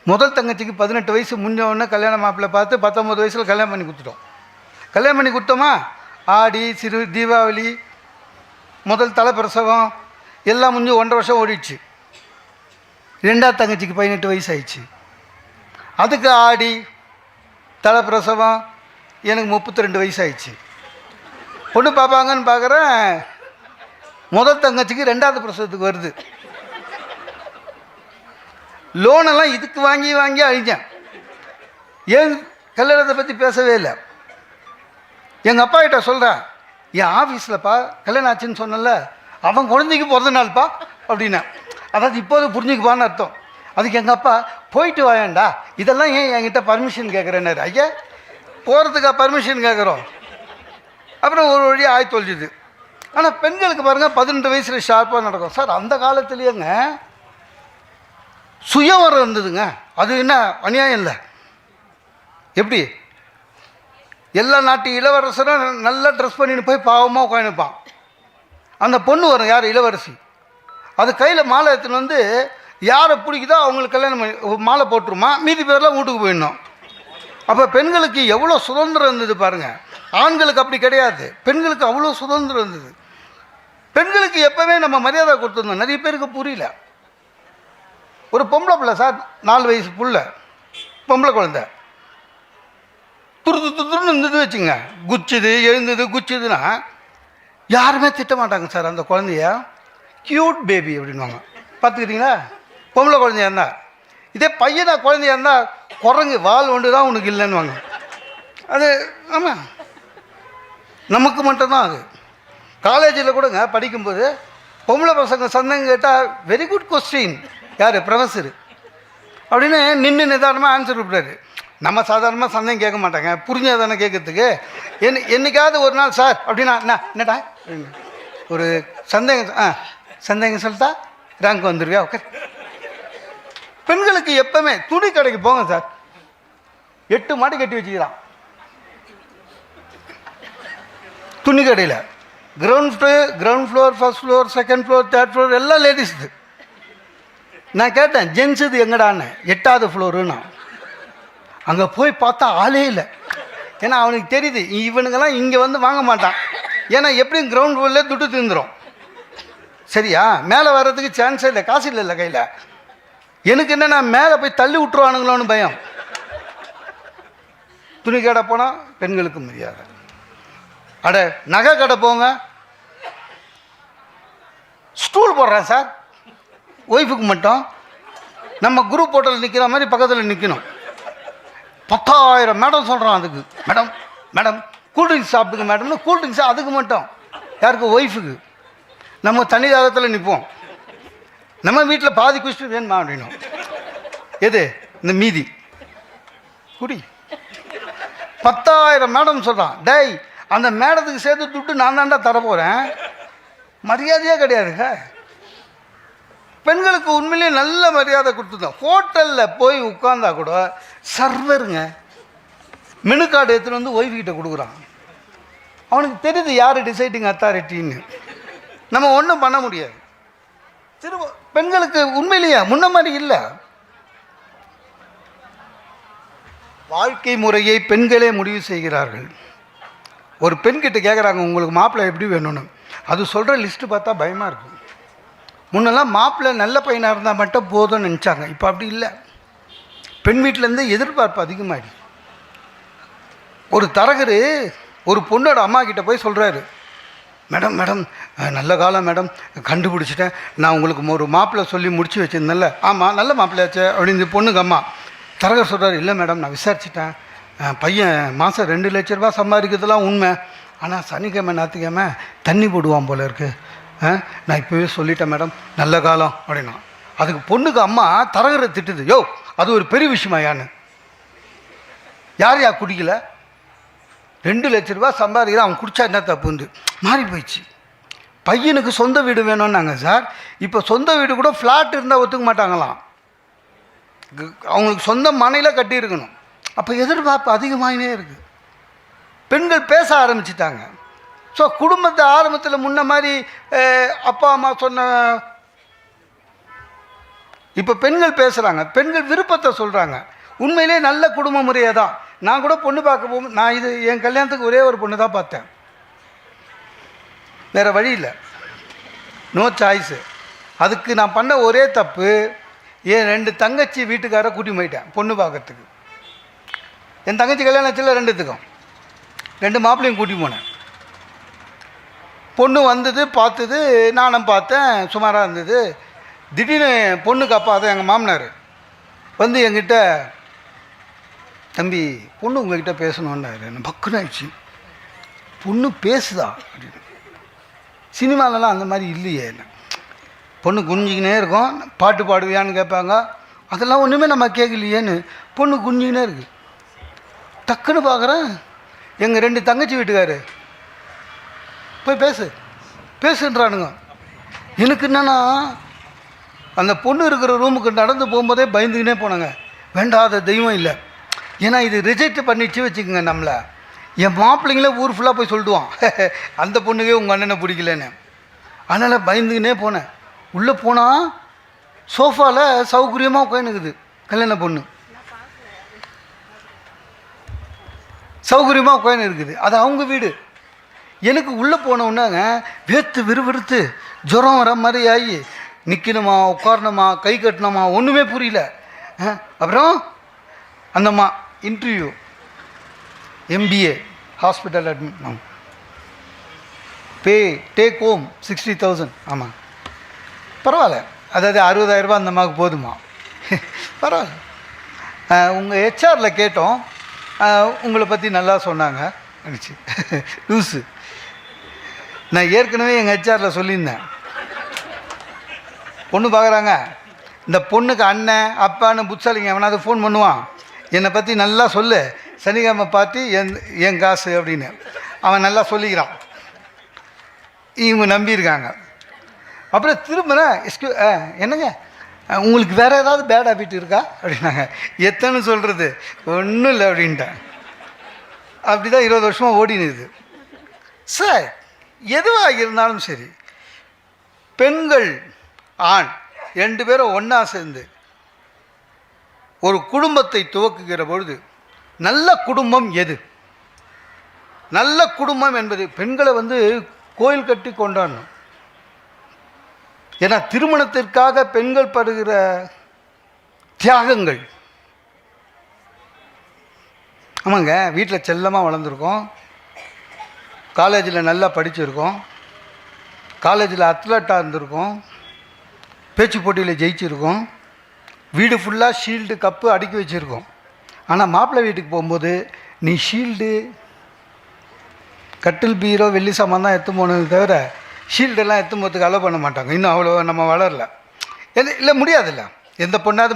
முதல் தங்கச்சிக்கு 18 வயசு முடிஞ்ச கல்யாண மாப்பிள்ளை பார்த்து 19 வயசில் கல்யாணம் பண்ணி கொடுத்துட்டோம். கல்யாணம் பண்ணி கொடுத்தோமா, ஆடி தீபாவளி முதல் தலைப்பிரசவம் எல்லாம் முடிஞ்சு 1.5 வருஷம் ஓடிடுச்சு. 2ஆவது தங்கச்சிக்கு 18 வயசு ஆயிடுச்சு. அதுக்கு ஆடி தலைப்பிரசவம் எனக்கு 32 வயசு ஆயிடுச்சு. பொண்ணு பார்ப்பாங்கன்னு பார்க்குறேன், முதல் தங்கச்சிக்கு 2ஆவது பிரசவத்துக்கு வருது. லோனெல்லாம் இதுக்கு வாங்கி வாங்கி அழிஞ்சேன். ஏன் கல்யாணத்தை பற்றி பேசவே இல்லை. எங்கள் அப்பா கிட்ட சொல்கிறேன், என் ஆஃபீஸில்ப்பா கல்யாணம் ஆச்சுன்னு சொன்னல, அவன் குழந்தைக்கு பிறந்த நாள்ப்பா அப்படின்னா. அதாவது இப்போது புரிஞ்சுக்குப்பான்னு அர்த்தம். அதுக்கு எங்கள் அப்பா, போயிட்டு வாயேண்டா, இதெல்லாம் ஏன் என்கிட்ட பர்மிஷன் கேட்குறேன்னாரு. ஐயா போகிறதுக்காக பர்மிஷன் கேட்குறோம். அப்புறம் ஒரு வழி ஆய் தொலைஞ்சுது. ஆனால் பெண்களுக்கு பாருங்கள் 18 வயசில் ஷார்ப்பாக நடக்கும் சார். அந்த காலத்துலேயேங்க சுயவரம் இருந்ததுங்க. அது என்ன அநியாயம் இல்லை. எப்படி எல்லா நாட்டு இளவரசரும் நல்லா ட்ரெஸ் பண்ணிட்டு போய் பாவமாக உட்காந்துப்பான். அந்த பொண்ணு வரும், யார் இளவரசி, அது கையில் மாலை எடுத்துன்னு யாரை பிடிக்குதோ அவங்களுக்கு கல்யாணம் பண்ணி மாலை போட்டுருமா, மீதி பேர்லாம் வீட்டுக்கு போயிடணும். அப்போ பெண்களுக்கு எவ்வளோ சுதந்திரம் இருந்தது பாருங்கள். ஆண்களுக்கு அப்படி கிடையாது, பெண்களுக்கு அவ்வளோ சுதந்திரம் இருந்தது. பெண்களுக்கு எப்போவுமே நம்ம மரியாதை கொடுத்துருந்தோம். நிறைய பேருக்கு புரியல. ஒரு பொம்பளை பிள்ளை சார், 4 வயசு புள்ள பொம்பளை குழந்தை, துருன்னு இருந்தது வச்சுங்க, குச்சிது எழுந்தது குச்சிதுன்னா யாருமே திட்ட மாட்டாங்க சார். அந்த குழந்தைய க்யூட் பேபி அப்படின்வாங்க. பார்த்துக்கிட்டிங்களா? பொம்பளை குழந்தையா இருந்தால். இதே பையனா குழந்தையா இருந்தால் குரங்கு வால் ஒன்று தான் உனக்கு இல்லைன்னுவாங்க. அது ஆமாம், நமக்கு மட்டும்தான் அது. காலேஜில் கூடங்க படிக்கும்போது பொம்பளை பசங்க சந்தேகம் கேட்டால் வெரி குட் கொஸ்டின், யார் ப்ரொஃபஸரு அப்படின்னு நின்று நிதானமாக ஆன்சர் விடுறாரு. நம்ம சாதாரணமாக சந்தேகம் கேட்க மாட்டாங்க, புரிஞ்சாதானே கேட்கறதுக்கு. என்னைக்காவது ஒரு நாள் சார் அப்படின்னா என்னடா ஒரு சந்தேகம், சந்தேகம் சொல்லிட்டா ரேங்க் வந்துருவியா ஓகே. பெண்களுக்கு எப்பவுமே துணி கடைக்கு போங்க சார், 8 மாடி கட்டி வச்சுக்கிறான் துணி கடையில். Ground floor, first floor, second floor, third floor எல்லாம் லேடிஸுது. நான் கேட்டேன் ஜென்ஸுது எங்கடான்னு, 8ஆவது ஃப்ளோருன்னா. அங்கே போய் பார்த்தா ஆளே இல்லை. ஏன்னா அவனுக்கு தெரியுது இவனுங்கெல்லாம் இங்கே வாங்க மாட்டான். ஏன்னா எப்படியும் கிரவுண்ட் ஃப்ளோர்லேயே துட்டு தீர்ந்துடும். சரியா? மேலே வர்றதுக்கு சான்ஸே இல்லை, காசு இல்லை கையில். எனக்கு என்னென்னா மேலே போய் தள்ளி விட்டுருவானுங்களோன்னு பயம். துணி கடை போனால் பெண்களுக்கு மரியாதை. நகை கடை போங்க, ஸ்டூல் போடுறேன் சார் ஒய்ஃபுக்கு மட்டும். நம்ம குரூப் ஹோட்டலில் நிற்கிற மாதிரி பக்கத்தில் நிற்கணும். 10,000 மேடம் சொல்கிறான் அதுக்கு. மேடம் மேடம் கூல்ட்ரிங்க்ஸ் சாப்பிடுங்க மேடம்னு கூல்ட்ரிங்க்ஸ் அதுக்கு மட்டும். யாருக்கு? ஒய்ஃபுக்கு. நம்ம தனி தாகத்தில் நிற்போம். நம்ம வீட்டில் பாதி குடிச்சிட்டு வேணுமா அப்படின்னும். எது? இந்த மீதி குடி. 10,000 மேடம் சொல்கிறான். டேய், அந்த மேடத்துக்கு சேர்த்து துட்டு நான் தாண்டா தரப்போகிறேன். மரியாதையே கிடையாதுங்க. பெண்களுக்கு உண்மையிலேயே நல்ல மரியாதை கொடுத்துருந்தோம். ஹோட்டலில் போய் உட்காந்தா கூட சர்வருங்க மெனு கார்டு எடுத்துகிட்டு வந்து ஒய்ஃப்கிட்ட கொடுக்குறான். அவனுக்கு தெரியுது யார் டிசைடிங் அத்தாரிட்டின்னு. நம்ம ஒன்றும் பண்ண முடியாது. திரும்ப பெண்களுக்கு உண்மையிலேயே முன்ன மாதிரி இல்லை. வாழ்க்கை முறையை பெண்களே முடிவு செய்கிறார்கள். ஒரு பெண்கிட்ட கேட்குறாங்க, உங்களுக்கு மாப்பிள்ளை எப்படி வேணும்னு. அது சொல்கிற லிஸ்ட்டு பார்த்தா பயமாக இருக்கும். முன்னெல்லாம் மாப்பிள்ளை நல்ல பையனாக இருந்தால் மட்டும் போதும்னு நினச்சாங்க. இப்போ அப்படி இல்லை. பெண் வீட்டிலேருந்து எதிர்பார்ப்பு அதிகமாகிடுது. ஒரு தரகர் ஒரு பொண்ணோட அம்மா கிட்ட போய் சொல்கிறாரு, மேடம் மேடம் நல்ல காலம் மேடம், கண்டுபிடிச்சிட்டேன். நான் உங்களுக்கு ஒரு மாப்பிள்ளை சொல்லி முடிச்சு வச்சுருந்தேன்ல. ஆமாம், நல்ல மாப்பிள்ளையாச்சு அப்படின்னு பொண்ணுங்க அம்மா. தரகர் சொல்கிறார், இல்லை மேடம் நான் விசாரிச்சிட்டேன். பையன் மாதம் 2 லட்ச ரூபா சம்பாதிக்கிறதுலாம் உண்மை. ஆனால் சனிக்கிழமை ஞாயிற்றுக்கிழமை தண்ணி போடுவான் போல இருக்குது. நான் இப்போவே சொல்லிட்டேன் மேடம், நல்ல காலம் அப்படின்னா. அதுக்கு பொண்ணுக்கு அம்மா தரகரை திட்டுது, யோ அது ஒரு பெரிய விஷயமா யான்னு? யார் குடிக்கல? 2 லட்ச ரூபா சம்பாதிக்கிறான், அவன் குடித்தா என்ன தப்புண்டு மாறி போயிடுச்சு. பையனுக்கு சொந்த வீடு வேணும்னாங்க சார். இப்போ சொந்த வீடு கூட ஃப்ளாட் இருந்தால் ஒத்துக்க மாட்டாங்களாம். அவங்களுக்கு சொந்த மனையில் கட்டியிருக்கணும். அப்போ எதிர்பார்ப்பு அதிகமாகினே இருக்குது. பெண்கள் பேச ஆரம்பிச்சிட்டாங்க. ஸோ குடும்பத்தை ஆரம்பத்தில் முன்ன மாதிரி அப்பா அம்மா சொன்ன, இப்போ பெண்கள் பேசுகிறாங்க. பெண்கள் விருப்பத்தை சொல்கிறாங்க. உண்மையிலே நல்ல குடும்ப முறையை தான். நான் கூட பொண்ணு பார்க்க போகும், நான் இது என் கல்யாணத்துக்கு ஒரே ஒரு பொண்ணு தான் பார்த்தேன். வேறு வழி இல்லை, நோ சாய்ஸு. அதுக்கு நான் பண்ண ஒரே தப்பு, என் 2 தங்கச்சி வீட்டுக்காரை கூட்டி போயிட்டேன் பொண்ணு பார்க்கறதுக்கு. என் தங்கச்சி கல்யாணத்தில் 2த்துக்கும் 2 மாப்பிள்ளையும் கூட்டி போனேன். பொண்ணு வந்தது, பார்த்தது, நானும் பார்த்தேன், சுமாராக இருந்தது. திடீர்னு பொண்ணுக்கு அப்பா தான் எங்கள் மாமனார் வந்து என்கிட்ட, தம்பி பொண்ணு உங்கள்கிட்ட பேசணுன்னாரு. என்ன பக்குன்னு ஆயிடுச்சு. பொண்ணு பேசுதா அப்படின்னு. சினிமாலலாம் அந்த மாதிரி இல்லையே. என்ன பொண்ணு குனிஞ்சிக்கினே இருக்கும், பாட்டு பாடுவியான்னு கேட்பாங்க. அதெல்லாம் ஒன்றுமே நம்ம கேட்கலையேன்னு பொண்ணு குனிஞ்சிக்கினே இருக்குது. டக்குன்னு பார்க்குறேன், எங்கள் 2 தங்கச்சி வீட்டுக்காரு போய் பேசுன்றானுங்க. எனக்கு என்னன்னா, அந்த பொண்ணு இருக்கிற ரூமுக்கு நடந்து போகும்போதே பயந்துக்கினே போனாங்க. வேண்டாத தெய்வம் இல்லை. ஏன்னா இது ரிஜெக்ட் பண்ணிச்சு வச்சுக்கோங்க நம்மளை. என் மாப்பிள்ளைங்களே ஊர் ஃபுல்லாக போய் சொல்லிடுவான், அந்த பொண்ணுக்கே உங்கள் அண்ணனை பிடிக்கலன்னு. அதனால் பயந்துக்கினே போனேன். உள்ளே போனால் சோஃபாவில் சௌகரியமாக உட்காந்துக்குது கல்யாண பொண்ணு, சௌகரியமாக உட்காந்து இருக்குது. அது அவங்க வீடு. எனக்கு உள்ளே போனோன்னாங்க வேர்த்து விறுவிறுத்து ஜுரம் வர மாதிரி ஆகி நிற்கணுமா உட்காரணுமா கை கட்டணுமா ஒன்றுமே புரியல. அப்புறம் அந்தம்மா இன்டர்வியூ, MBA ஹாஸ்பிட்டல் அட்மிட், பே டேக் ஹோம் 60,000. ஆமாம், பரவாயில்ல. அதாவது 60,000 ரூபா அந்த அம்மாவுக்கு போதுமா? பரவாயில்ல. உங்கள் ஹெச்ஆரில் கேட்டோம், உங்களை பற்றி நல்லா சொன்னாங்க நினச்சி. லூஸு. நான் ஏற்கனவே எங்கள் ஹெச்ஆரில் சொல்லியிருந்தேன், பொண்ணு பார்க்குறாங்க, இந்த பொண்ணுக்கு அண்ணன் அப்பான்னு புட்சாலிங்க எவனாவது ஃபோன் பண்ணுவான், என்னை பற்றி நல்லா சொல்லு, சனிக்கிழமை பார்த்து என் காசு அப்படின்னு அவன் நல்லா சொல்லிக்கிறான். இவங்க நம்பியிருக்காங்க. அப்புறம் திரும்பினா என்னங்க உங்களுக்கு வேறு ஏதாவது பேட் ஹேபிட் இருக்கா அப்படின்னாங்க. எத்தனை சொல்கிறது, ஒன்றும் இல்லை அப்படின்ட்டேன். அப்படி தான் 20 வருஷமாக ஓடினுது சார். எதுவாக இருந்தாலும் சரி, பெண்கள் ஆண் 2 பேரும் ஒன்றா சேர்ந்து ஒரு குடும்பத்தை துவக்குகிற பொழுது நல்ல குடும்பம் எது? நல்ல குடும்பம் என்பது பெண்களை கோயில் கட்டி கொண்டாடணும். ஏன்னா திருமணத்திற்காக பெண்கள் படுகிற தியாகங்கள். ஆமாங்க, வீட்டில் செல்லமாக வளர்ந்துருக்கோம், காலேஜில் நல்லா படிச்சிருக்கோம், காலேஜில் அத்லட்டாக இருந்திருக்கோம், பேச்சு போட்டியில் ஜெயிச்சிருக்கோம், வீடு ஃபுல்லாக ஷீல்டு கப்பு அடுக்கி வச்சுருக்கோம். ஆனால் மாப்பிள்ளை வீட்டுக்கு போகும்போது நீ ஷீல்டு கட்டில் பீரோ வெள்ளி சாமான் தான் எடுத்து போனது தவிர ஷீல்டெல்லாம் எடுத்து போகிறதுக்கு அலோவ் பண்ண மாட்டாங்க. இன்னும் அவ்வளோ நம்ம வளரல. இல்லை முடியாதுல்ல. எந்த பொண்ணாவது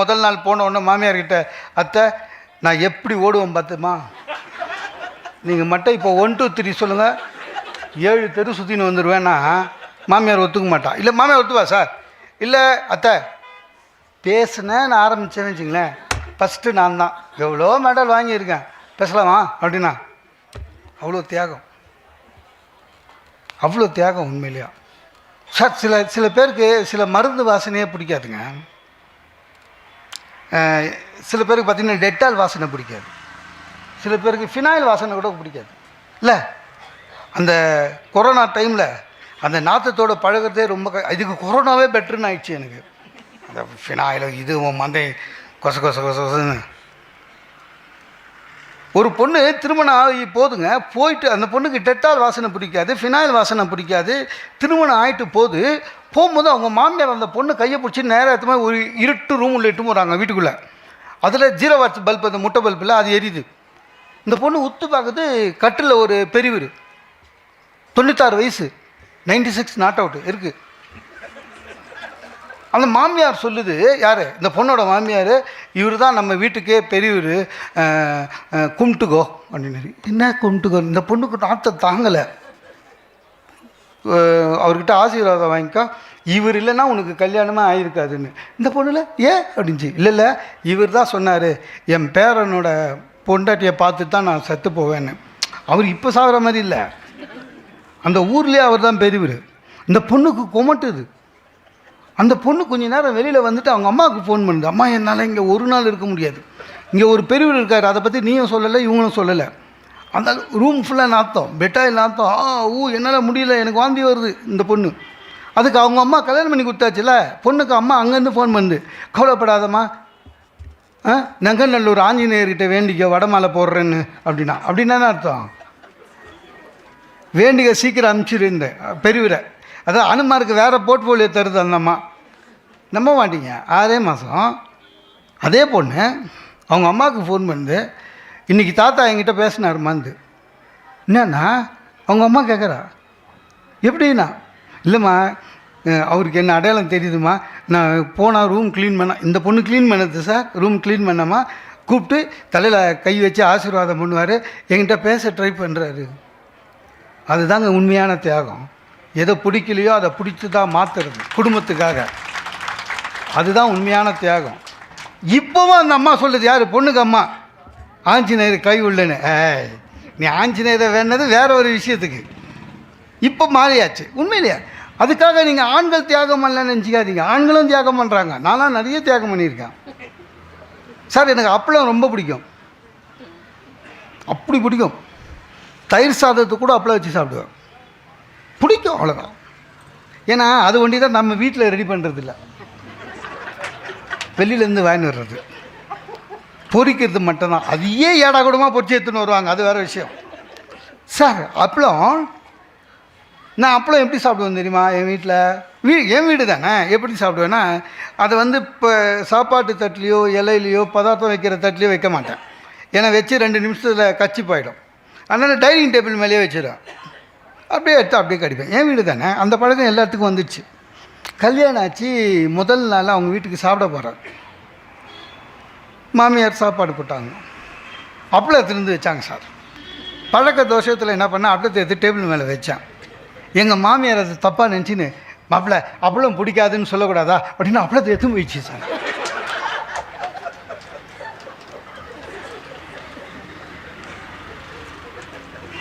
முதல் நாள் போன உடனே மாமியார்கிட்ட அத்தை நான் எப்படி ஓடுவேன் பார்த்துமா, நீங்கள் மட்டும் இப்போ 1 2 3 சொல்லுங்கள், 7 தெரு சுற்றின்னு வந்துடுவேன்னா மாமியார் ஒத்துக்க மாட்டான். இல்லை மாமியார் ஒத்துவா சார், இல்லை அத்தை பேசுனேன் நான் ஆரம்பித்தேன்னு வச்சுங்களேன், ஃபஸ்ட்டு நான் தான் எவ்வளோ மெடல் வாங்கியிருக்கேன், பேசலாமா அப்படின்னா அவ்வளோ தியாகம், அவ்வளோ தியாகம் உண்மையிலையா சார். சில பேருக்கு சில மருந்து வாசனையே பிடிக்காதுங்க. சில பேருக்கு பார்த்திங்கன்னா டெட்டால் வாசனை பிடிக்காது, சில பேருக்கு ஃபினாயில் வாசனை கூட பிடிக்காது. இல்லை அந்த கொரோனா டைமில் அந்த நாற்றத்தோடு பழகிறதே ரொம்ப இதுக்கு கொரோனாவே பெட்டர்னு ஆயிடுச்சு எனக்கு. அந்த ஃபினாயில் இது மந்தை கொச கொச கொச கொசன்னு. ஒரு பொண்ணு திருமணம் ஆகி போதுங்க, போயிட்டு அந்த பொண்ணுக்கு டெட்டால் வாசனை பிடிக்காது, ஃபினாயில் வாசனை பிடிக்காது, திருமணம் ஆகிட்டு போகும்போது அவங்க மாமியார் அந்த பொண்ணு கையை பிடிச்சி நேரத்துமே ஒரு இருட்டு ரூம் உள்ள இட்டு போகிறாங்க வீட்டுக்குள்ளே. அதில் 0 வாட்ஸ் பல்ப், அந்த முட்டை பல்ப் இல்லை, அது எரியுது. இந்த பொண்ணு உத்து பார்க்குது, கட்டில் ஒரு பெரியவர் 96 வயசு, 96 நாட் அவுட்டு இருக்குது. அந்த மாமியார் சொல்லுது, யார் இந்த பொண்ணோட மாமியார், இவர் தான் நம்ம வீட்டுக்கே பெரியவர், கும்பிட்டுக்கோ அப்படின்னு. என்ன கும்பிட்டுக்கோ, இந்த பொண்ணுக்கு நாற்றம் தாங்கலை. அவர்கிட்ட ஆசீர்வாதம் வாங்கிக்கோ, இவர் இல்லைன்னா உனக்கு கல்யாணமே ஆகிருக்காதுன்னு. இந்த பொண்ணுல ஏன் அப்படின்ச்சு. இல்லை இவர் தான் சொன்னார் என் பேரனோட பொண்டாட்டியை பார்த்துட்டு தான் நான் செத்து போவேன்னு. அவர் இப்போ சாகிற மாதிரி இல்லை, அந்த ஊர்லேயே அவர் தான் பெரியவர். இந்த பொண்ணுக்கு கொமட்டுது. அந்த பொண்ணு கொஞ்ச நேரம் வெளியில் வந்துட்டு அவங்க அம்மாவுக்கு ஃபோன் பண்ணுது, அம்மா என்னால் இங்கே ஒரு நாள் இருக்க முடியாது, இங்கே ஒரு பெரியவர் இருக்கார், அதை பற்றி நீயும் சொல்லலை இவங்களும் சொல்லலை. அந்த ரூம் ஃபுல்லாக நாத்தம், பெட்டாயில் நாத்தம், என்னால் முடியல, எனக்கு வாந்தி வருது. இந்த பொண்ணு அதுக்கு அவங்க அம்மா கல்யாணம் பண்ணி கொடுத்தாச்சுல, பொண்ணுக்கு அம்மா அங்கேருந்து ஃபோன் பண்ணுது, கவலைப்படாதம்மா, நங்கநல்லூர் ஆஞ்சநேயர்கிட்ட வேண்டிக்க வடமாலை போடுறேன்னு. அப்படின்னா அர்த்தம் வேண்டிக்க சீக்கிரம் அனுப்பிச்சிருந்தேன் பெரியவரை. அதான் அனுமாருக்கு வேறு போர்ட்ஃபோலியோ தருது அந்த அம்மா. நம்ப மாட்டீங்க, 6 மாதம் அதே பொண்ணு அவங்க அம்மாவுக்கு ஃபோன் பண்ணுது, இன்றைக்கி தாத்தா என்கிட்ட பேசினாருமாந்து. என்னன்னா அவங்க அம்மா கேட்குறா, எப்படின்னா, இல்லைம்மா அவருக்கு என்ன அடையாளம் தெரியுதுமா, நான் போனால் ரூம் க்ளீன் பண்ண, இந்த பொண்ணு க்ளீன் பண்ணது சார், ரூம் க்ளீன் பண்ணாமா, கூப்பிட்டு தலையில் கை வச்சு ஆசீர்வாதம் பண்ணுவார், என்கிட்ட பேச ட்ரை பண்ணுறாரு. அதுதாங்க உண்மையான தியாகம். எதை பிடிக்கலையோ அதை பிடிச்சி தான் மாற்றுறது குடும்பத்துக்காக, அதுதான் உண்மையான தியாகம். இப்போவும் அந்த அம்மா சொல்லுது, யார் பொண்ணுக்கு அம்மா, ஆஞ்சநேயர் கை உள்ளேன்னு. நீ ஆஞ்சநேயரை வேணது வேற ஒரு விஷயத்துக்கு, இப்போ மாறியாச்சு உண்மையிலேயே. அதுக்காக நீங்கள் ஆண்கள் தியாகம் பண்ணலன்னு நினச்சிக்காதீங்க, ஆண்களும் தியாகம் பண்ணுறாங்க. நான்லாம் நிறைய தியாகம் பண்ணியிருக்கேன் சார். எனக்கு அப்பளம் ரொம்ப பிடிக்கும், அப்படி பிடிக்கும். தயிர் சாதத்துக்கு கூட அப்பளம் வச்சு சாப்பிடுவேன், பிடிக்கும், அவ்வளோதான். ஏன்னா அது ஒண்டி தான் நம்ம வீட்டில் ரெடி பண்ணுறது இல்லை, வெளியிலேருந்து வாங்கி வர்றது, பொரிக்கிறது மட்டும்தான். அதையே ஏடா கூடமாக பொரிச்சு எடுத்துன்னு வருவாங்க, அது வேறு விஷயம் சார். அப்பளம் நான் அப்பளம் எப்படி சாப்பிடுவேன் தெரியுமா, என் வீட்டில் என் வீடு தானே, எப்படி சாப்பிடுவேன்னா, அதை இப்போ சாப்பாட்டு தட்டுலேயோ இலையிலையோ பதார்த்தம் வைக்கிற தட்டுலேயோ வைக்க மாட்டேன், ஏன்னா வச்சு 2 நிமிஷத்தில் கச்சி போயிடும். அதனால் டைனிங் டேபிள் மேலேயே வச்சிடுவேன், அப்படியே எடுத்து அப்படியே கடிப்பேன். என் வீடு தானே, அந்த பழக்கம் எல்லாத்துக்கும் வந்துடுச்சு. கல்யாணம் ஆச்சு, முதல் நாள் அவங்க வீட்டுக்கு சாப்பிட போகிறாங்க, மாமியார் சாப்பாடு போட்டாங்க, அப்பளத்தை திறந்து வச்சாங்க சார். பழக்க தோஷத்தில் என்ன பண்ணேன், அப்பளத்தை எடுத்து டேபிள் மேலே வச்சேன். எங்கள் மாமியார் அதை தப்பாக நினச்சின்னு, மாப்பிள்ள அப்பளம் பிடிக்காதுன்னு சொல்லக்கூடாதா அப்படின்னு அப்பளத்தை எடுத்து போயிடுச்சு சார்.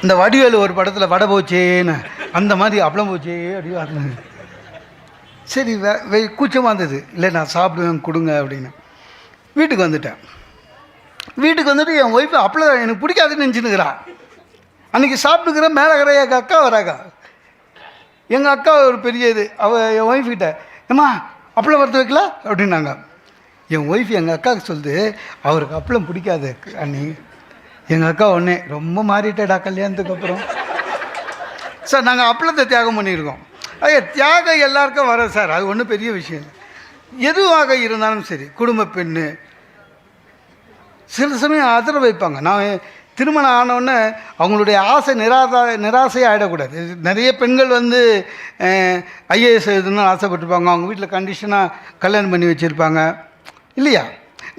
இந்த வடிவேலு ஒரு படத்தில் வடை போச்சேன்னு அந்த மாதிரி அப்பளம் போச்சே அப்படி. சரி கூச்சமாக இருந்தது, இல்லை நான் சாப்பிடுவேன் கொடுங்க அப்படின்னு. வீட்டுக்கு வந்துட்டேன். வீட்டுக்கு வந்துட்டு என் ஒய்ஃபு அப்பளம் எனக்கு பிடிக்காதுன்னு நினச்சின்னுக்கிறான். அன்றைக்கி சாப்பிட்டுக்கிற மேலக்கிற எங்கள் அக்கா வராங்க. எங்கள் அக்கா ஒரு பெரிய இது, என் ஒய்ஃப்கிட்ட ஏம்மா அப்பளம் வறுத்து வைக்கல அப்படின்னாங்க. என் ஒய்ஃப் எங்கள் அக்காவுக்கு சொல்லுது, அவருக்கு அப்பளம் பிடிக்காது அண்ணி. எங்கள் அக்கா ஒன்றே ரொம்ப மாறிட்டேடா கல்யாணத்துக்கு அப்புறம். சார் நாங்கள் அப்பளத்தை தியாகம் பண்ணியிருக்கோம். ஐயா தியாகம் எல்லாருக்கும் வர சார், அது ஒன்றும் பெரிய விஷயம் இல்லை. எதுவாக இருந்தாலும் சரி, குடும்ப பெண்ணு சில சமயம் ஆதரவு வைப்பாங்க. நான் திருமணம் ஆனவுடனே அவங்களுடைய ஆசை நிராசையாக ஆகிடக்கூடாது. நிறைய பெண்கள் வந்து ஐஏஎஸ் எழுதணும்னு ஆசைப்பட்டிருப்பாங்க, அவங்க வீட்டில் கண்டிஷனாக கல்யாணம் பண்ணி வச்சுருப்பாங்க இல்லையா.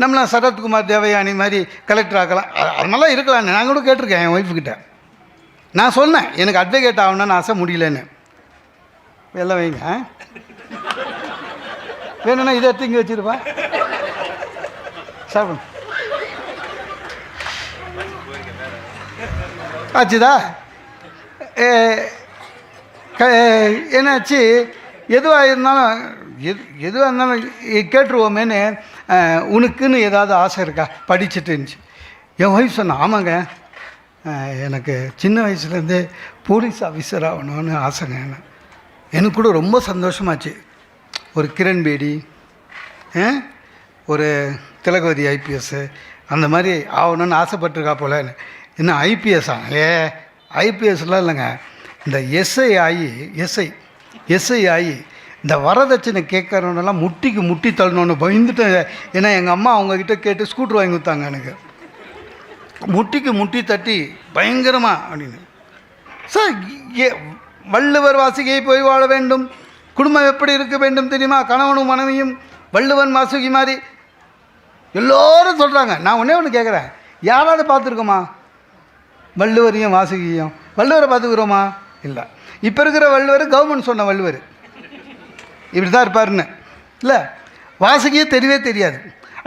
நம்மளாம் சரத்குமார் தேவயானி மாதிரி கலெக்டர் ஆக்கலாம், அதனால இருக்கலாம். நான் கூட கேட்டிருக்கேன் என் ஒய்ஃபுக்கிட்ட. நான் சொன்னேன் எனக்கு அட்வொகேட் ஆகணும்னு ஆசை, முடியலன்னு. எல்லாம் வைங்க, வேணும்னா இதை எடுத்து இங்கே வச்சுருப்பேன் சாப்பிடும். ஆச்சுதா என்னாச்சு, எதுவாக இருந்தாலும் எதுவாக இருந்தாலும் கேட்டுருவோமேன்னு, உனக்குன்னு ஏதாவது ஆசை இருக்கா படிச்சுட்டு இருந்துச்சு. என் ஒய்ஃப் சொன்னேன், ஆமாங்க எனக்கு சின்ன வயசுலேருந்தே போலீஸ் ஆஃபீஸர் ஆகணும்னு ஆசைங்க. எனக்கு கூட ரொம்ப சந்தோஷமாச்சு. ஒரு கிரண் பேடி, ஒரு திலகவதி ஐபிஎஸ்ஸு அந்த மாதிரி ஆகணும்னு ஆசைப்பட்டிருக்கா போல. என்ன ஐபிஎஸ் ஐபிஎஸ்லாம் இல்லைங்க, இந்த எஸ்ஐ ஆகி இந்த வரதட்சணை கேட்குறவனெல்லாம் முட்டி தள்ளணுன்னு பயந்துட்டு. ஏன்னா எங்கள் அம்மா அவங்கக்கிட்ட கேட்டு ஸ்கூட்ரு வாங்கி கொடுத்தாங்க எனக்கு, முட்டி தட்டி பயங்கரமாக அப்படின்னு. சார் வள்ளுவர் வாசுகியை போய் வாழ வேண்டும், குடும்பம் எப்படி இருக்க வேண்டும் தெரியுமா, கணவனும் மனைவியும் வள்ளுவன் வாசுகி மாதிரி எல்லோரும் சொல்கிறாங்க. நான் ஒன்று கேட்குறேன், யாராவது பார்த்துருக்கோமா வள்ளுவரையும் வாசுகியும்? வள்ளுவரை பார்த்துக்கிறோமா? இல்லை. இப்போ இருக்கிற வள்ளுவர் கவர்மெண்ட் சொன்ன வள்ளுவர் இப்படி தான் இருப்பாருன்னு இல்லை, வாசுகியே தெரியவே தெரியாது.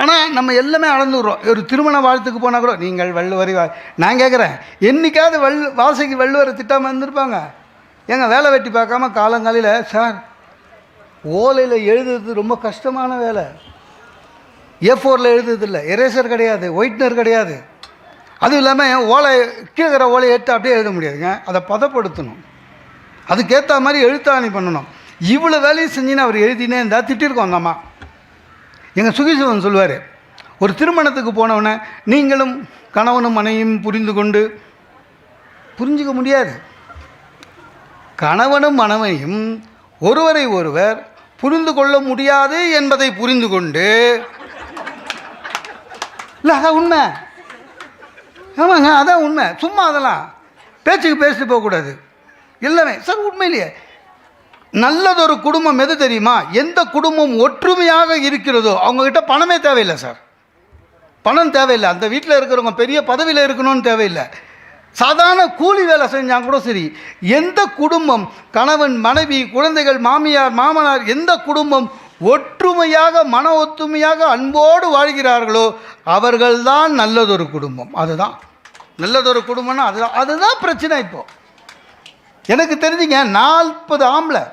ஆனால் நம்ம எல்லாமே அளந்துடுறோம். ஒரு திருமண வாழ்த்துக்கு போனால் கூட நீங்கள் வள்ளுவரை நான் கேட்குறேன், என்றைக்காவது வாசுகி வள்ளுவரை திட்டாமல் இருந்திருப்பாங்க? ஏங்க வேலை வெட்டி பார்க்காம காலங்காலையில் சார் ஓலையில் எழுதுறது ரொம்ப கஷ்டமான வேலை. A4 எழுதுறது இல்லை, எரேசர் கிடையாது, ஒயிட்னர் கிடையாது. அதுவும் இல்லாமல் கீழே ஓலையை எடுத்து அப்படியே எழுத முடியாதுங்க, அதை பதப்படுத்தணும், அதுக்கேற்ற மாதிரி எழுத்தாணி பண்ணணும். இவ்வளோ வேலையும் செஞ்சுன்னு அவர் எழுதினே இருந்தால் திட்டிருக்கோம் அந்த அம்மா. எங்கள் சுகிசிவன் சொல்லுவார், ஒரு திருமணத்துக்கு போனவொடனே நீங்களும் கணவனும் மனைவியும் புரிஞ்சுக்க முடியாது. கணவனும் மனைவியும் ஒருவரை ஒருவர் புரிந்து கொள்ள முடியாது என்பதை புரிந்து கொண்டு, இல்லை அதான் உண்மை. ஆமாங்க அதான் உண்மை. சும்மா அதெல்லாம் பேச்சுக்கு பேசிட்டு போகக்கூடாது. எல்லாமே சார் உண்மையிலேயே நல்லதொரு குடும்பம் எது தெரியுமா? எந்த குடும்பம் ஒற்றுமையாக இருக்கிறதோ அவங்கக்கிட்ட பணமே தேவையில்லை சார், பணம் தேவையில்லை. அந்த வீட்டில் இருக்கிறவங்க பெரிய பதவியில் இருக்கணும்னு தேவையில்லை. சாதாரண கூலி வேலை செஞ்சால் கூட சரி, எந்த குடும்பம் கணவன் மனைவி குழந்தைகள் மாமியார் மாமனார் எந்த குடும்பம் ஒற்றுமையாக மன ஒத்துமையாக அன்போடு வாழ்கிறார்களோ அவர்கள்தான் நல்லதொரு குடும்பம். அதுதான் நல்லதொரு குடும்பம்னா அதுதான் பிரச்சனை. இப்போது எனக்கு தெரிஞ்சுங்க 40 ஆம்பளை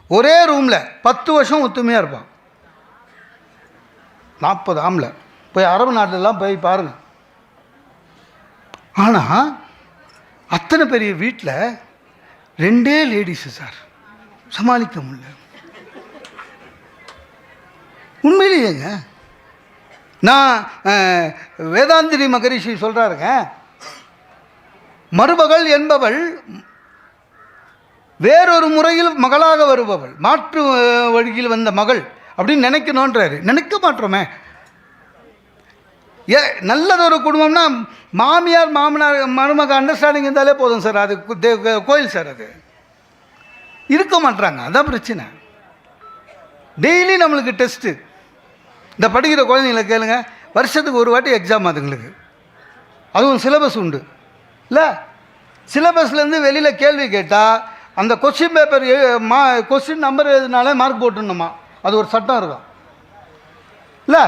ஒரே ரூமில் 10 வருஷம் ஒத்துமையாக இருப்பான். 40 ஆம்பளை போய் அரபு நாட்டிலலாம் போய் பாருங்கள். ஆனால் அத்தனை பெரிய வீட்டில் 2 லேடிஸு சார் சமாளிக்க முடியல. உண்மையிலேயேங்க நான் வேதாந்திரி மகரிஷி சொல்கிறாருங்க, மருமகள் என்பவள் வேறொரு முறையில் மகளாக வருபவள், மாற்று வழியில் வந்த மகள் அப்படின்னு நினைக்கணுன்றாரு. நினைக்க மாட்டோமே. நல்லதொரு குடும்பம்னா மாமியார் மாமனார் மருமக அண்டர்ஸ்டாண்டிங் இருந்தாலே போதும் சார். அது கோயில் சார், அது இருக்க மாட்டுறாங்க. அதான் பிரச்சனை. டெய்லி நம்மளுக்கு டெஸ்ட்டு. இந்த படிக்கிற குழந்தைங்களை கேளுங்க, வருஷத்துக்கு ஒரு வாட்டி எக்ஸாம் அதுங்களுக்கு. அதுவும் சிலபஸ் உண்டு இல்லை, சிலபஸ்லேருந்து வெளியில் கேள்வி கேட்டால் அந்த கொஸ்டின் பேப்பர் கொஸ்டின் நம்பர் எழுதினாலே மார்க் போட்டுணுமா, அது ஒரு சட்டம் இருக்கும் இல்லை.